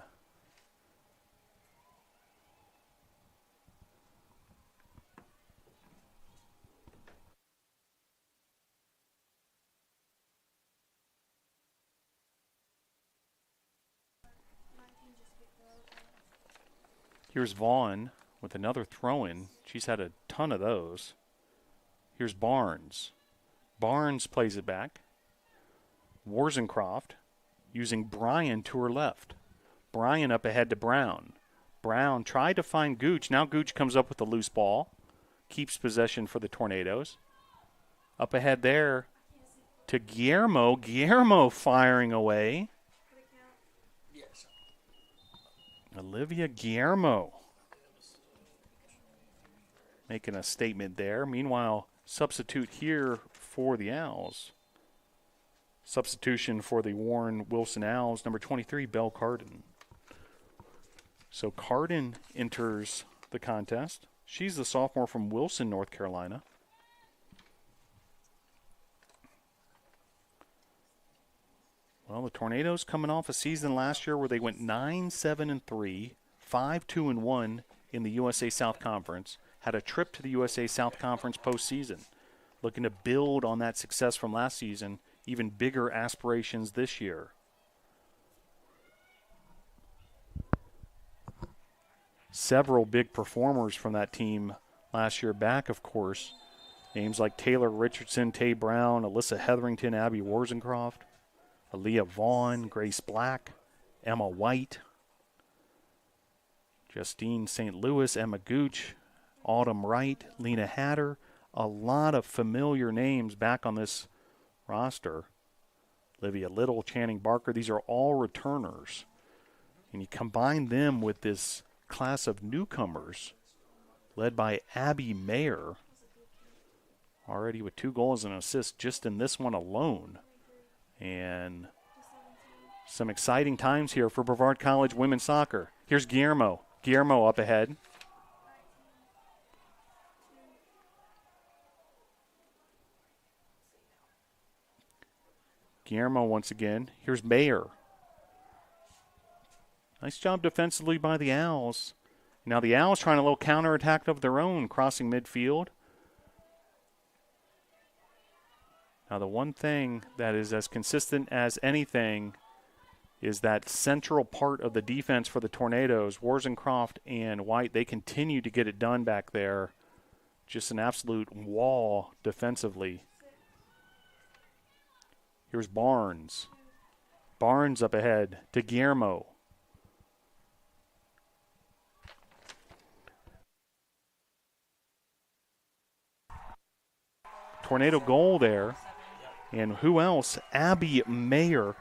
Here's Vaughn with another throw-in. She's had a ton of those. Here's Barnes. Barnes plays it back. Warzencroft using Bryan to her left. Bryan up ahead to Brown. Brown tried to find Gooch. Now Gooch comes up with a loose ball. Keeps possession for the Tornadoes. Up ahead there to Guillermo. Guillermo firing away. Olivia Guillermo making a statement there. Meanwhile, substitute here for the Owls. Substitution for the Warren Wilson Owls, number 23, Belle Cardin. So Cardin enters the contest. She's the sophomore from Wilson, North Carolina. Well, the Tornadoes coming off a season last year where they went 9-7-3, 5-2-1 in the USA South Conference. Had a trip to the USA South Conference postseason. Looking to build on that success from last season, even bigger aspirations this year. Several big performers from that team last year back, of course. Names like Taylor Richardson, Tay Brown, Alyssa Hetherington, Abby Warzencroft, Aaliyah Vaughn, Grace Black, Emma White, Justine St. Louis, Emma Gooch, Autumn Wright, Lena Hatter. A lot of familiar names back on this roster. Olivia Little, Channing Barker, these are all returners. And you combine them with this class of newcomers led by Abby Mayer, already with 2 goals and an assist just in this one alone. And some exciting times here for Brevard College women's soccer. Here's Guillermo. Guillermo up ahead. Guillermo once again. Here's Mayer. Nice job defensively by the Owls. Now the Owls trying a little counterattack of their own, crossing midfield. Now the one thing that is as consistent as anything is that central part of the defense for the Tornadoes. Warzencroft and White, they continue to get it done back there. Just an absolute wall defensively. Here's Barnes. Barnes up ahead to Guillermo. Tornado goal there. And who else? Abby Mayer.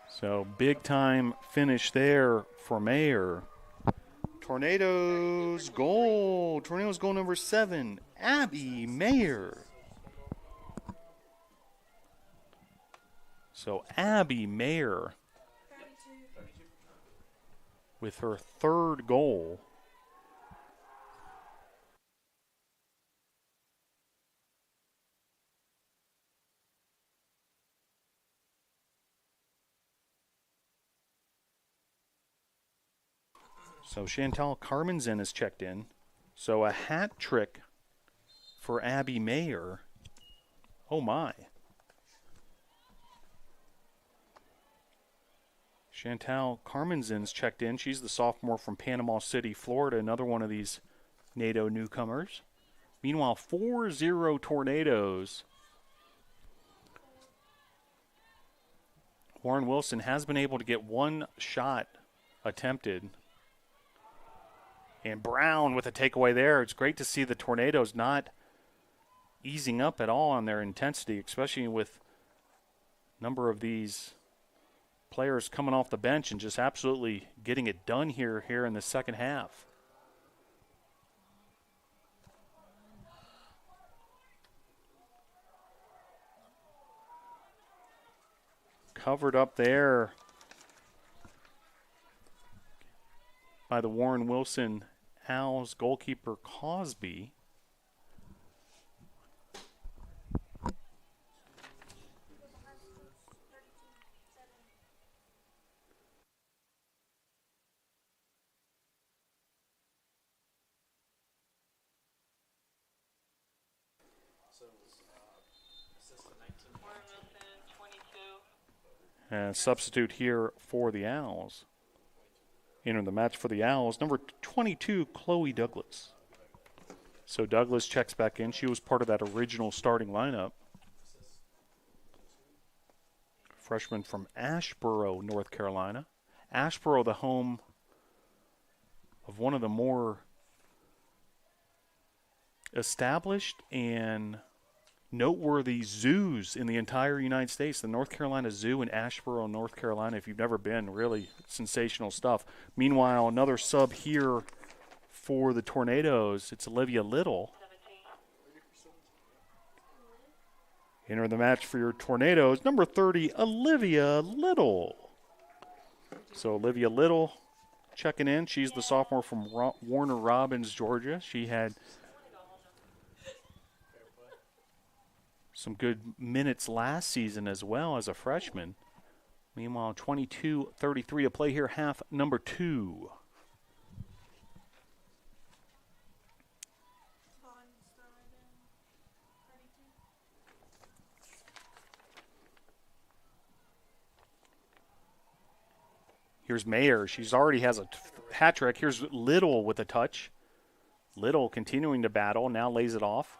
So big time finish there for Mayer. Tornadoes goal. Tornadoes goal number 7. Abby Mayer. So Abby Mayer with her 3rd goal. So Chantal Carmenzen is checked in. So a hat trick for Abby Mayer. Oh my. Chantal Carmenzen's checked in. She's the sophomore from Panama City, Florida, another one of these NATO newcomers. Meanwhile, 4-0 Tornadoes. Warren Wilson has been able to get one shot attempted. And Brown with a takeaway there. It's great to see the Tornadoes not easing up at all on their intensity, especially with a number of these players coming off the bench and just absolutely getting it done here in the second half. Covered up there by the Warren Wilson Owls goalkeeper Cosby. And substitute here for the Owls. Entering the match for the Owls, number 22, Chloe Douglas. So Douglas checks back in. She was part of that original starting lineup. Freshman from Asheboro, North Carolina. Asheboro, the home of one of the more established and noteworthy zoos in the entire United States. The North Carolina Zoo in Asheboro, North Carolina. If you've never been, really sensational stuff. Meanwhile, another sub here for the Tornadoes. It's Olivia Little. Enter the match for your Tornadoes, number 30, Olivia Little. So Olivia Little checking in. She's the sophomore from Warner Robins, Georgia. She had some good minutes last season as well as a freshman. Meanwhile, 22-33 to play here, half number 2. Here's Mayer. She's already has a hat trick. Here's Little with a touch. Little continuing to battle. Now lays it off.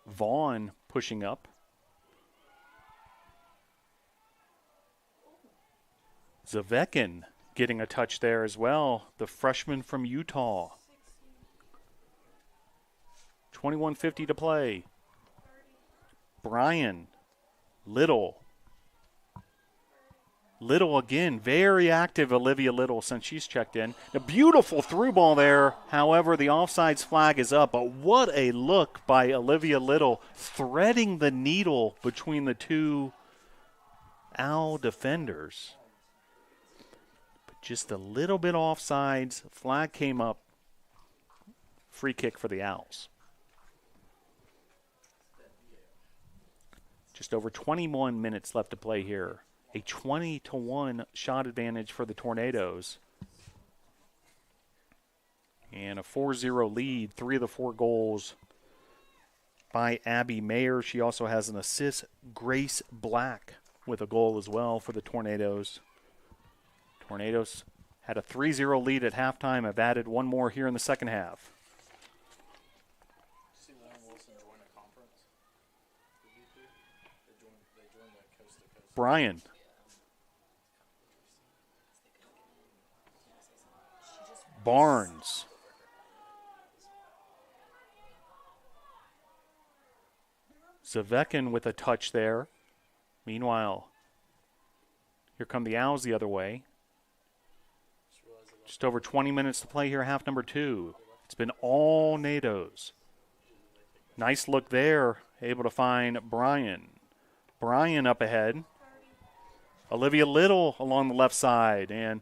Vaughn pushing up. Zavekin getting a touch there as well. The freshman from Utah. 21:50 to play. Brian. Little again, very active Olivia Little since she's checked in. A beautiful through ball there. However, the offsides flag is up. But what a look by Olivia Little, threading the needle between the two Owl defenders. But just a little bit offsides. Flag came up. Free kick for the Owls. Just over 21 minutes left to play here. A 20-1 shot advantage for the Tornadoes. And a 4-0 lead. 3 of the 4 goals by Abby Mayer. She also has an assist. Grace Black with a goal as well for the Tornadoes. Tornadoes had a 3-0 lead at halftime. Have added one more here in the second half. Brian. Barnes. Zavekin with a touch there. Meanwhile, here come the Owls the other way. Just over 20 minutes to play here, half number 2. It's been all NATOs. Nice look there, able to find Brian. Brian up ahead. Olivia Little along the left side, and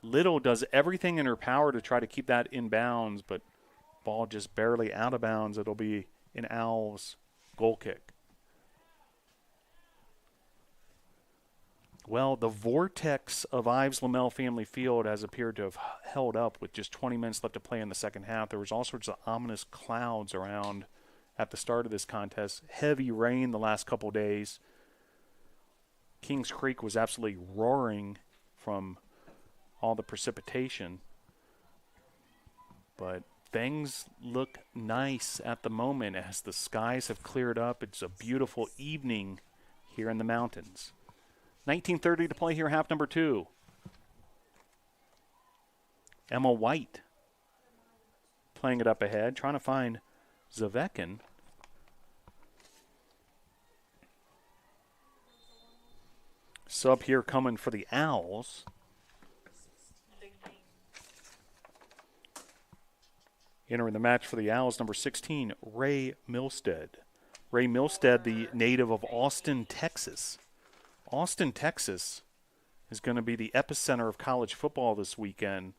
Little does everything in her power to try to keep that in bounds, but ball just barely out of bounds. It'll be an Owls goal kick. Well, the vortex of Ives Lamel Family Field has appeared to have held up with just 20 minutes left to play in the second half. There was all sorts of ominous clouds around at the start of this contest. Heavy rain the last couple of days. Kings Creek was absolutely roaring from all the precipitation. But things look nice at the moment as the skies have cleared up. It's a beautiful evening here in the mountains. 19:30 to play here, half number 2. Emma White playing it up ahead, trying to find Zavekin. Sub here coming for the Owls. Entering the match for the Owls, number 16, Ray Milstead. Ray Milstead, the native of Austin, Texas. Austin, Texas is going to be the epicenter of college football this weekend.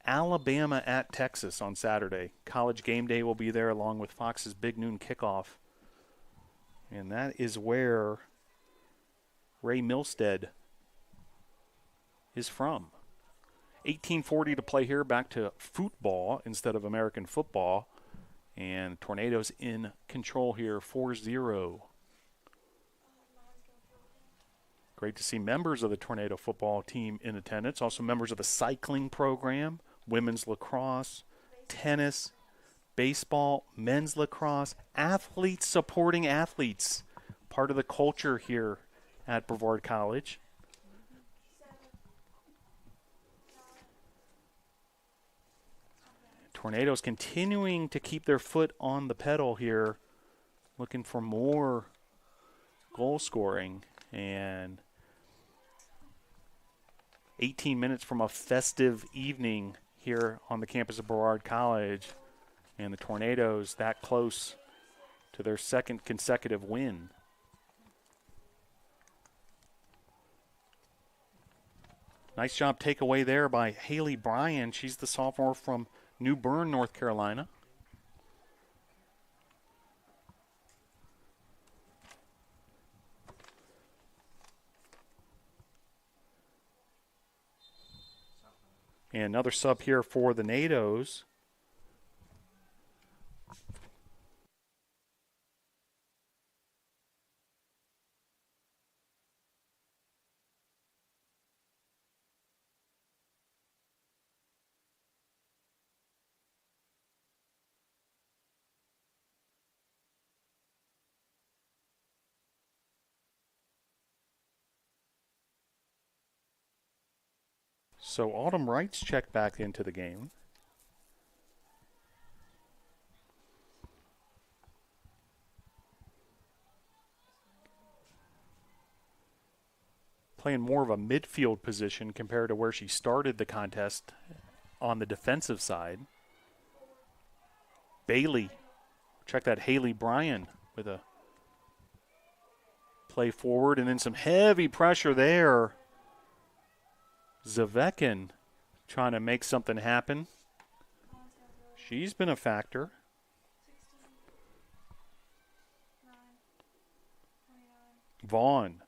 Alabama at Texas on Saturday. College game day will be there along with Fox's big noon kickoff. And that is where Ray Milstead is from. 18:40 to play here, back to football instead of American football. And Tornadoes in control here, 4-0. Great to see members of the Tornado football team in attendance, also members of the cycling program, women's lacrosse, tennis, baseball, men's lacrosse, athletes supporting athletes, part of the culture here at Brevard College. Tornadoes continuing to keep their foot on the pedal here, looking for more goal scoring. And 18 minutes from a festive evening here on the campus of Brevard College, and the Tornadoes that close to their second consecutive win. Nice job takeaway there by Haley Bryan. She's the sophomore from New Bern, North Carolina. And another sub here for the NATOs. So Autumn Wright's checked back into the game. Playing more of a midfield position compared to where she started the contest on the defensive side. Bailey, check that, Haley Bryan with a play forward and then some heavy pressure there. Zavekin trying to make something happen. She's been a factor. Vaughn.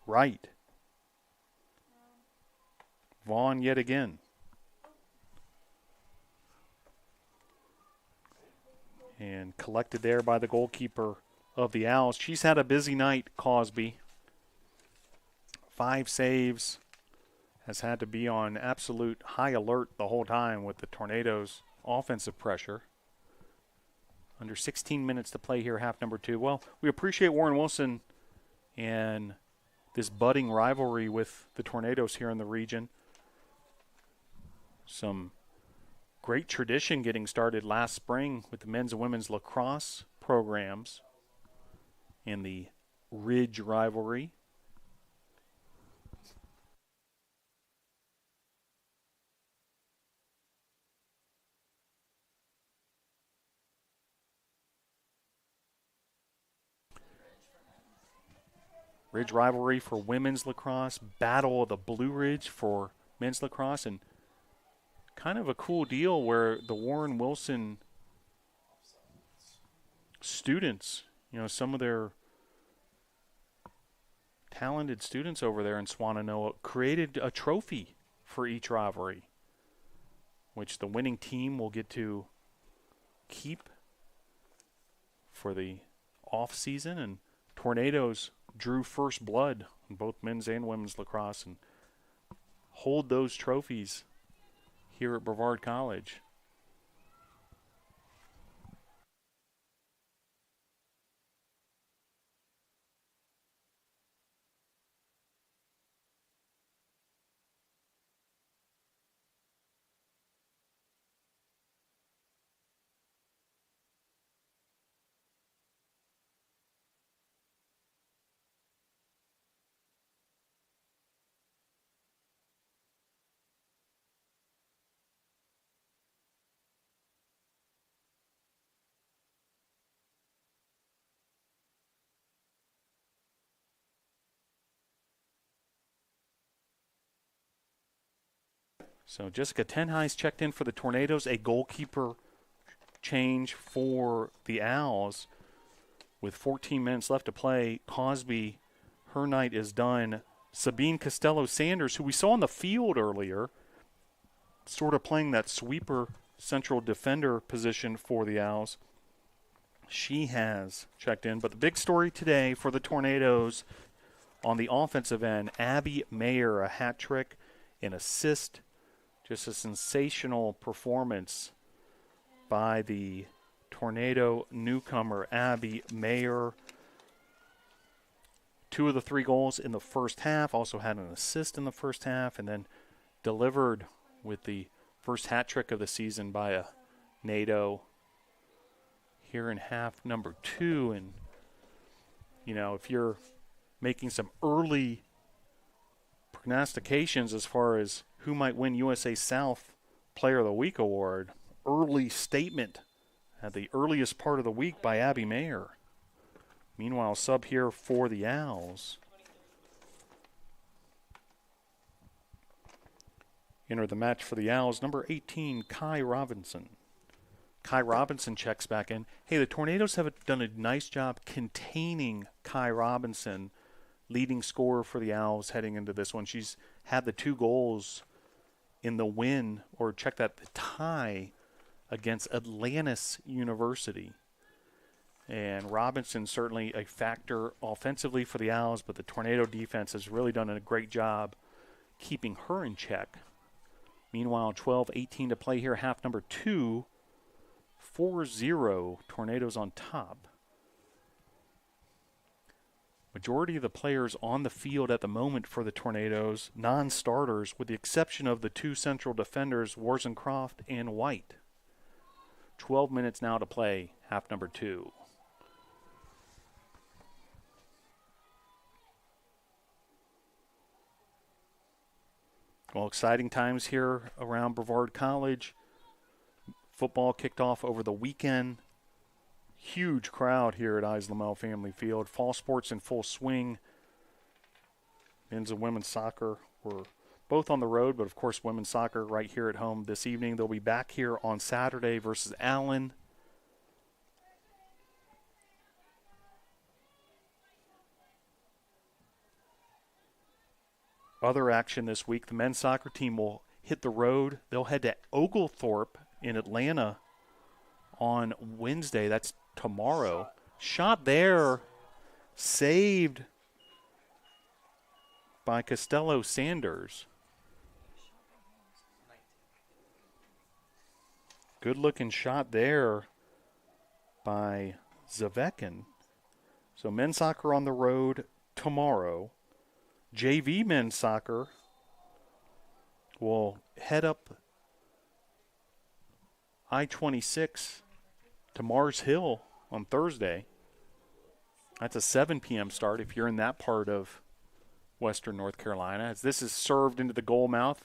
Right. Vaughn yet again. And collected there by the goalkeeper of the Owls. She's had a busy night, Cosby. 5 saves. Has had to be on absolute high alert the whole time with the Tornadoes' offensive pressure. Under 16 minutes to play here, half number 2. Well, we appreciate Warren Wilson and this budding rivalry with the Tornadoes here in the region. Some great tradition getting started last spring with the men's and women's lacrosse programs and the Ridge rivalry. Ridge rivalry for women's lacrosse, Battle of the Blue Ridge for men's lacrosse, and kind of a cool deal where the Warren Wilson students, you know, some of their talented students over there in Swannanoa created a trophy for each rivalry, which the winning team will get to keep for the off season. And Tornadoes drew first blood in both men's and women's lacrosse and hold those trophies here at Brevard College. So Jessica Tenheis checked in for the Tornadoes, a goalkeeper change for the Owls. With 14 minutes left to play, Cosby, her night is done. Sabine Costello-Sanders, who we saw on the field earlier, sort of playing that sweeper central defender position for the Owls. She has checked in. But the big story today for the Tornadoes on the offensive end, Abby Mayer, a hat trick, an assist, just a sensational performance by the Tornado newcomer, Abby Mayer. 2 of the 3 goals in the first half, also had an assist in the first half, and then delivered with the first hat trick of the season by a NATO here in half number 2. And, if you're making some early prognostications as far as who might win USA South Player of the Week award, early statement at the earliest part of the week by Abby Mayer. Meanwhile, sub here for the Owls. Enter the match for the Owls, number 18, Kai Robinson. Kai Robinson checks back in. Hey, the Tornadoes have done a nice job containing Kai Robinson, leading scorer for the Owls heading into this one. She's had the 2 goals in the win, or check that, the tie against Atlantis University. And Robinson certainly a factor offensively for the Owls, but the Tornado defense has really done a great job keeping her in check. Meanwhile, 12-18 to play here, half number 2. 4-0, Tornadoes on top. Majority of the players on the field at the moment for the Tornadoes, non-starters, with the exception of the 2 central defenders, Warzencroft and White. 12 minutes now to play, half number 2. Well, exciting times here around Brevard College. Football kicked off over the weekend. Huge crowd here at Islamel Family Field. Fall sports in full swing. Men's and women's soccer were both on the road, but of course women's soccer right here at home this evening. They'll be back here on Saturday versus Allen. Other action this week, the men's soccer team will hit the road. They'll head to Oglethorpe in Atlanta on Wednesday. That's tomorrow. Shot there, saved by Costello Sanders. Good looking shot there by Zavekin. So men's soccer on the road tomorrow. JV men's soccer will head up I-26 to Mars Hill on Thursday. That's a 7 p.m. start if you're in that part of western North Carolina. As this is served into the goal mouth.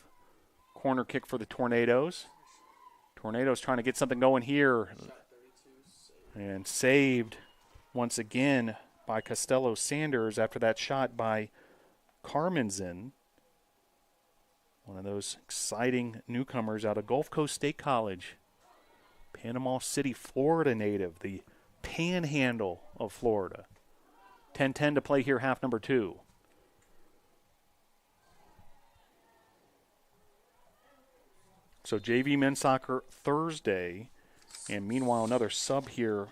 Corner kick for the Tornadoes. Tornadoes trying to get something going here. And saved once again by Costello Sanders after that shot by Carmenzen. One of those exciting newcomers out of Gulf Coast State College. Panama City, Florida native, the panhandle of Florida. 10-10 to play here, half number 2. So JV men's soccer Thursday, and meanwhile another sub here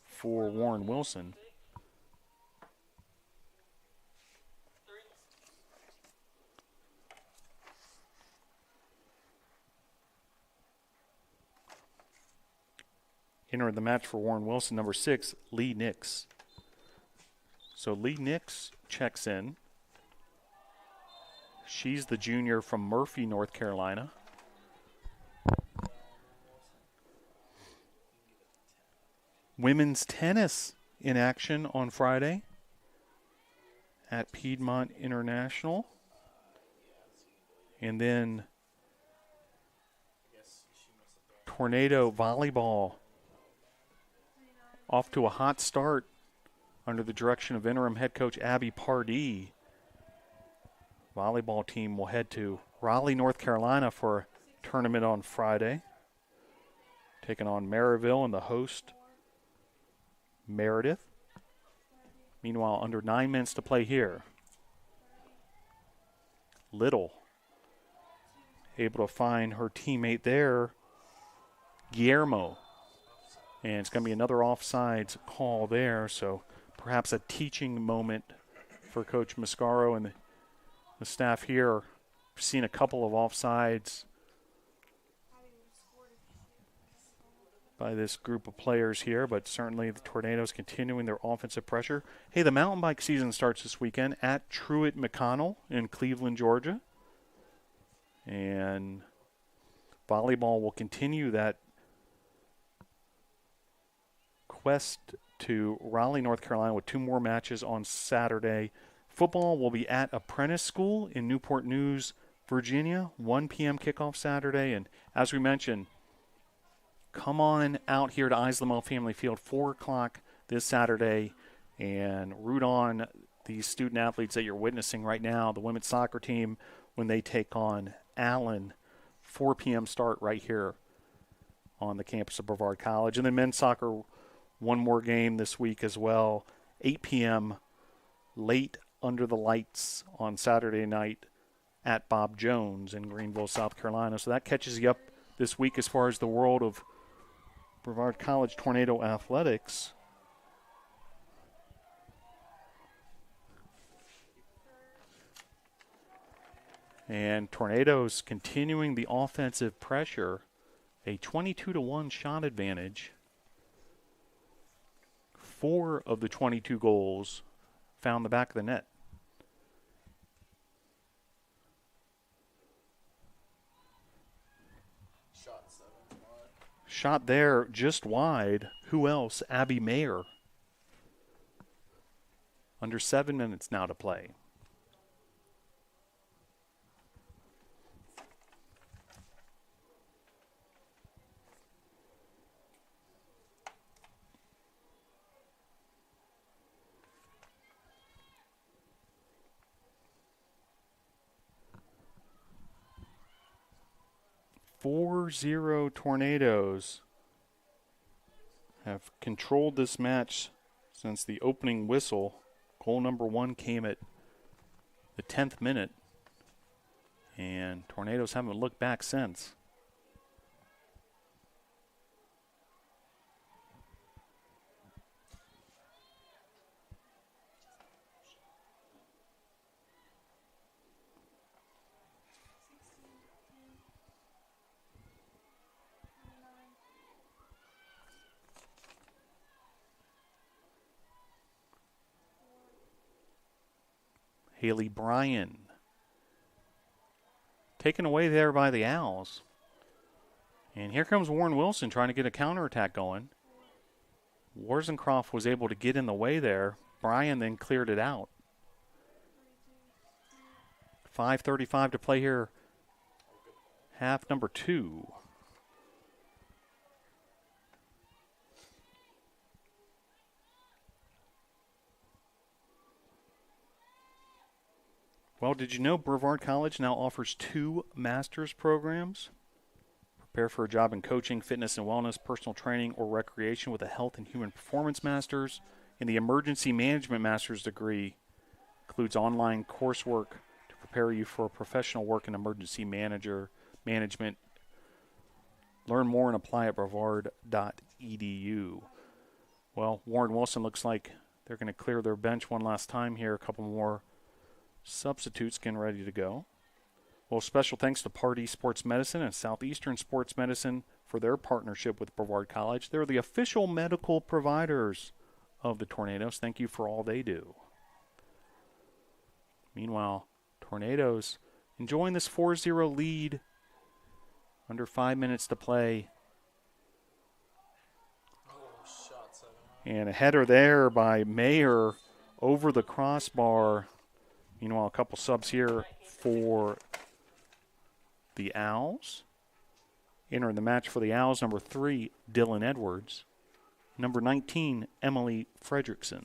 for Warren Wilson. Entering the match for Warren Wilson, number 6, Lee Nix. So Lee Nix checks in. She's the junior from Murphy, North Carolina. Women's tennis in action on Friday at Piedmont International. And then Tornado volleyball off to a hot start under the direction of interim head coach Abby Pardee. Volleyball team will head to Raleigh, North Carolina for a tournament on Friday, taking on Maryville and the host, Meredith. Meanwhile, under 9 minutes to play here. Little able to find her teammate there Guillermo. And it's going to be another offsides call there, so perhaps a teaching moment for Coach Mascaro and the staff here. We've seen a couple of offsides by this group of players here, but certainly the Tornadoes continuing their offensive pressure. Hey, the mountain bike season starts this weekend at Truett McConnell in Cleveland, Georgia. And volleyball will continue that quest to Raleigh, North Carolina with 2 more matches on Saturday. Football will be at Apprentice School in Newport News, Virginia, 1 p.m. kickoff Saturday. And as we mentioned, come on out here to Islamel Family Field, 4 o'clock this Saturday, and root on these student athletes that you're witnessing right now, the women's soccer team, when they take on Allen. 4 p.m. start right here on the campus of Brevard College. And then men's soccer, one more game this week as well, 8 p.m. late under the lights on Saturday night at Bob Jones in Greenville, South Carolina. So that catches you up this week as far as the world of Brevard College Tornado athletics. And Tornadoes continuing the offensive pressure, a 22-1 shot advantage. 4 of the 22 goals found the back of the net. Shot there just wide. Who else? Abby Mayer. Under 7 minutes now to play. .40 Tornadoes have controlled this match since the opening whistle. Goal number 1 came at the 10th minute, and Tornadoes haven't looked back since. Haley Bryan taken away there by the Owls. And here comes Warren Wilson trying to get a counterattack going. Warzencroft was able to get in the way there. Bryan then cleared it out. 5:35 to play here. Half number 2. Well, did you know Brevard College now offers 2 master's programs? Prepare for a job in coaching, fitness and wellness, personal training, or recreation with a health and human performance master's. And the emergency management master's degree includes online coursework to prepare you for professional work in emergency management. Learn more and apply at brevard.edu. Well, Warren Wilson looks like they're going to clear their bench one last time here. A couple more substitutes getting ready to go. Well, special thanks to Pardee Sports Medicine and Southeastern Sports Medicine for their partnership with Brevard College. They're the official medical providers of the Tornadoes. Thank you for all they do. Meanwhile, Tornadoes enjoying this 4-0 lead. Under 5 minutes to play. And a header there by Mayer over the crossbar. Meanwhile, a couple subs here for the Owls. Entering the match for the Owls, number 3, Dylan Edwards. Number 19, Emily Fredrickson.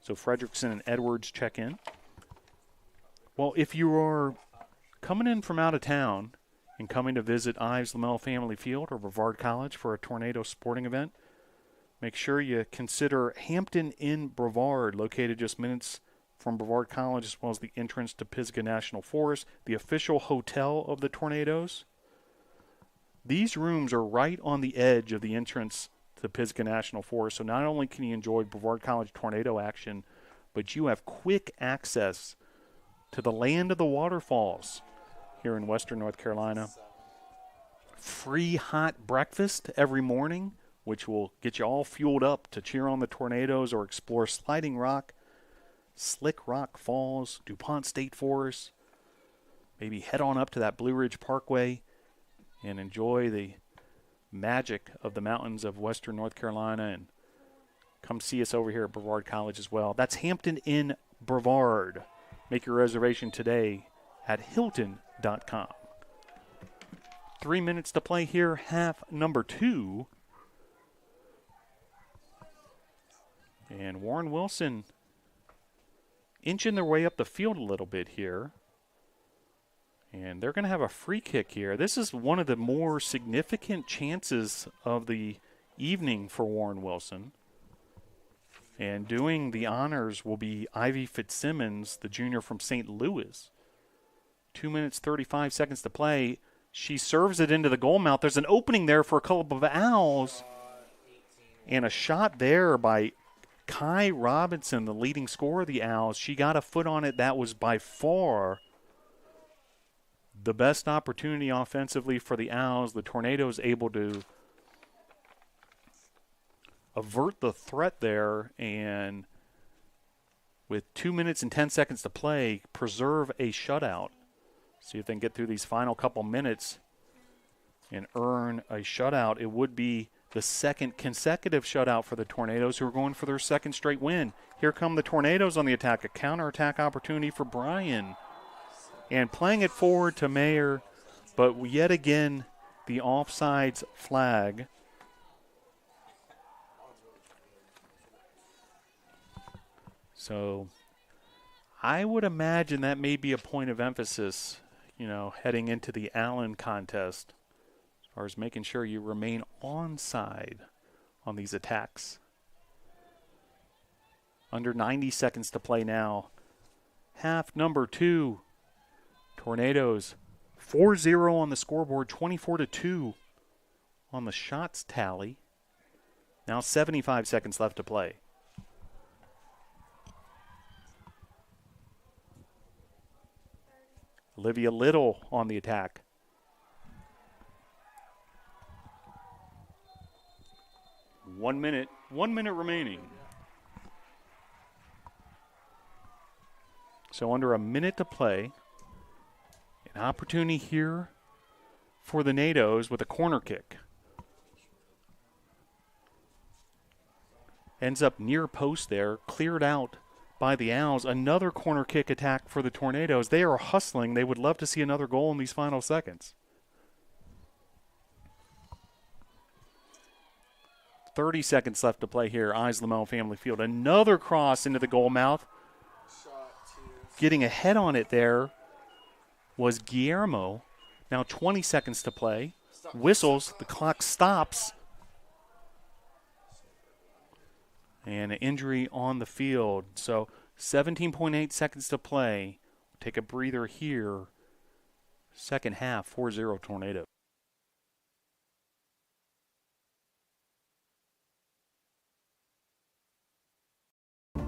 So Fredrickson and Edwards check in. Well, if you are coming in from out of town and coming to visit Ives Lamel Family Field or Brevard College for a Tornado sporting event, make sure you consider Hampton Inn Brevard, located just minutes from Brevard College, as well as the entrance to Pisgah National Forest, the official hotel of the Tornadoes. These rooms are right on the edge of the entrance to the Pisgah National Forest, so not only can you enjoy Brevard College tornado action, but you have quick access to the land of the waterfalls here in western North Carolina. Free hot breakfast every morning, which will get you all fueled up to cheer on the tornadoes or explore Sliding Rock, Slick Rock Falls, DuPont State Forest. Maybe head on up to that Blue Ridge Parkway and enjoy the magic of the mountains of western North Carolina, and come see us over here at Brevard College as well. That's Hampton Inn Brevard. Make your reservation today at Hilton.com. 3 minutes to play here, half number 2. And Warren Wilson inching their way up the field a little bit here. And they're going to have a free kick here. This is one of the more significant chances of the evening for Warren Wilson. And doing the honors will be Ivy Fitzsimmons, the junior from St. Louis. 2 minutes, 35 seconds to play. She serves it into the goal mouth. There's an opening there for a couple of Owls. And a shot there by Kai Robinson, the leading scorer of the Owls. She got a foot on it. That was by far the best opportunity offensively for the Owls. The Tornadoes able to avert the threat there, and with 2 minutes and 10 seconds to play, preserve a shutout. See if they can get through these final couple minutes and earn a shutout. It would be the second consecutive shutout for the Tornadoes, who are going for their second straight win. Here come the Tornadoes on the attack. A counterattack opportunity for Bryan. And playing it forward to Mayer, but yet again, the offsides flag. So I would imagine that may be a point of emphasis, heading into the Allen contest, as far as making sure you remain onside on these attacks. Under 90 seconds to play now. Half number 2. Tornadoes 4-0 on the scoreboard, 24-2 on the shots tally. Now 75 seconds left to play. Olivia Little on the attack. One minute remaining. So under a minute to play. An opportunity here for the NATOs with a corner kick. Ends up near post there, cleared out by the Owls. Another corner kick attack for the Tornadoes. They are hustling. They would love to see another goal in these final seconds. 30 seconds left to play here. Eyes Lamel Family Field. Another cross into the goal mouth. Getting ahead on it there was Guillermo. Now 20 seconds to play. Whistles. The clock stops. And an injury on the field. So 17.8 seconds to play. Take a breather here. Second half, 4-0 Tornado.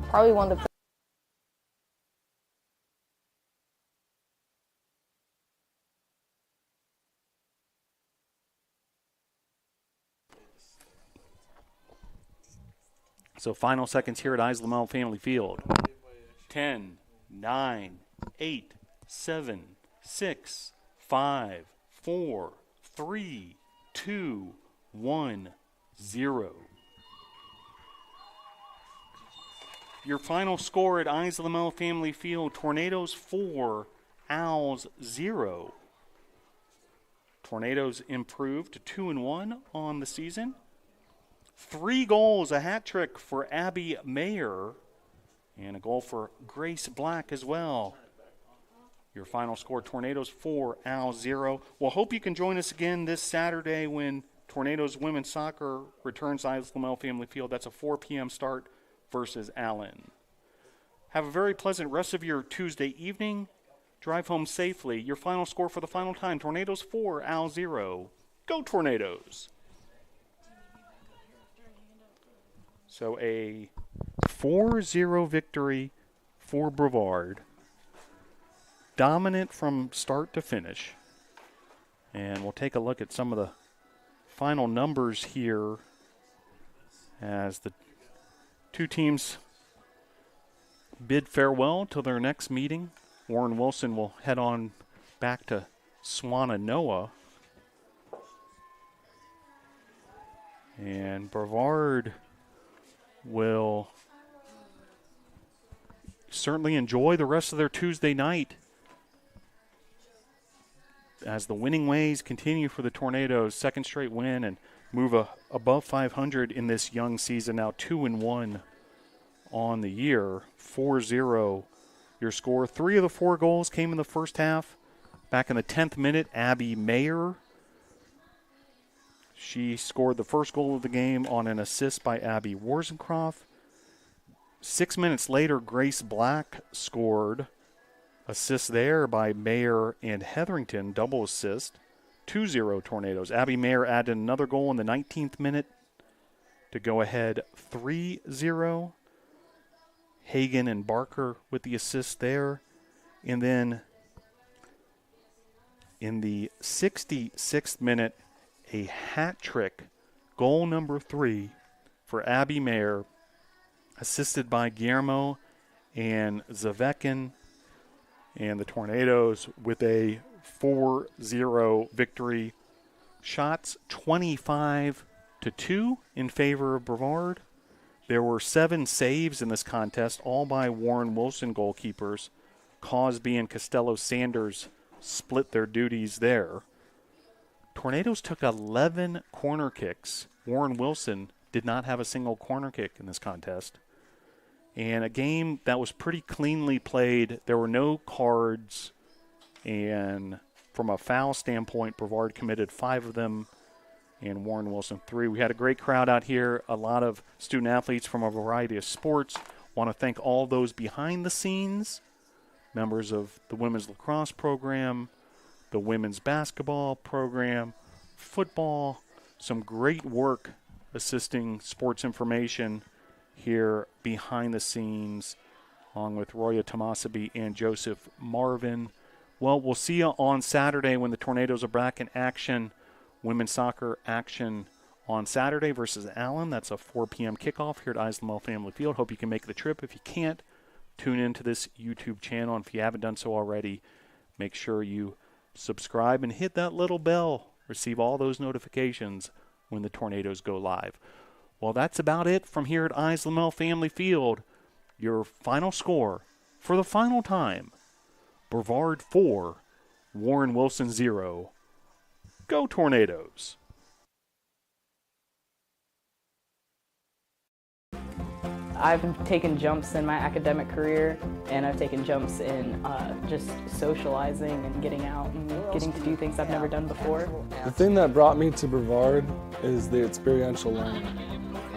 Probably one of the So final seconds here at Eyes Lamel Family Field. 10, 9, 8, 7, 6, 5, 4, 3, 2, 1, 0. Your final score at Eyes Lamel Family Field, Tornadoes 4, Owls 0. Tornadoes improved to 2-1 on the season. 3 goals, a hat trick for Abby Mayer, and a goal for Grace Black as well. Your final score, Tornadoes 4, Owls 0. Well, hope you can join us again this Saturday when Tornadoes women's soccer returns to Eyes Lamel Family Field. That's a 4 p.m. start versus Allen. Have a very pleasant rest of your Tuesday evening. Drive home safely. Your final score for the final time, Tornadoes 4, Owls 0. Go Tornadoes! So a 4-0 victory for Brevard. Dominant from start to finish. And we'll take a look at some of the final numbers here as the two teams bid farewell till their next meeting. Warren Wilson will head on back to Swannanoa. And Brevard will certainly enjoy the rest of their Tuesday night as the winning ways continue for the Tornadoes. Second straight win and move above 500 in this young season. Now 2-1 on the year. 4-0 your score. 3 of the 4 goals came in the first half. Back in the 10th minute, Abby Mayer. She scored the first goal of the game on an assist by Abby Warzencroft. 6 minutes later, Grace Black scored. Assist there by Mayer and Hetherington, double assist. 2-0 Tornadoes. Abby Mayer added another goal in the 19th minute to go ahead 3-0. Hagan and Barker with the assist there. And then in the 66th minute, a hat trick, goal number 3 for Abby Mayer, assisted by Guillermo and Zavekin, and the Tornadoes with a 4-0 victory. Shots 25-2 in favor of Brevard. There were 7 saves in this contest, all by Warren Wilson goalkeepers. Cosby and Costello-Sanders split their duties there. Tornadoes took 11 corner kicks. Warren Wilson did not have a single corner kick in this contest. And a game that was pretty cleanly played. There were no cards. And from a foul standpoint, Brevard committed 5 of them and Warren Wilson 3. We had a great crowd out here. A lot of student athletes from a variety of sports. Want to thank all those behind the scenes. Members of the women's lacrosse program, the women's basketball program, football. Some great work assisting sports information here behind the scenes, along with Roya Tomasabi and Joseph Marvin. Well, we'll see you on Saturday when the Tornadoes are back in action. Women's soccer action on Saturday versus Allen. That's a 4 p.m. kickoff here at Islamel Family Field. Hope you can make the trip. If you can't, tune into this YouTube channel. And if you haven't done so already, make sure you subscribe and hit that little bell. Receive all those notifications when the Tornadoes go live. Well, that's about it from here at Islamel Family Field. Your final score for the final time: Brevard 4, Warren Wilson 0. Go Tornadoes! I've taken jumps in my academic career, and I've taken jumps in just socializing and getting out and getting to do things I've never done before. The thing that brought me to Brevard is the experiential learning.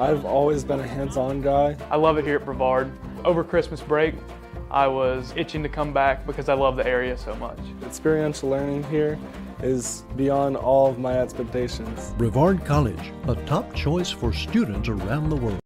I've always been a hands-on guy. I love it here at Brevard. Over Christmas break, I was itching to come back because I love the area so much. Experiential learning here is beyond all of my expectations. Brevard College, a top choice for students around the world.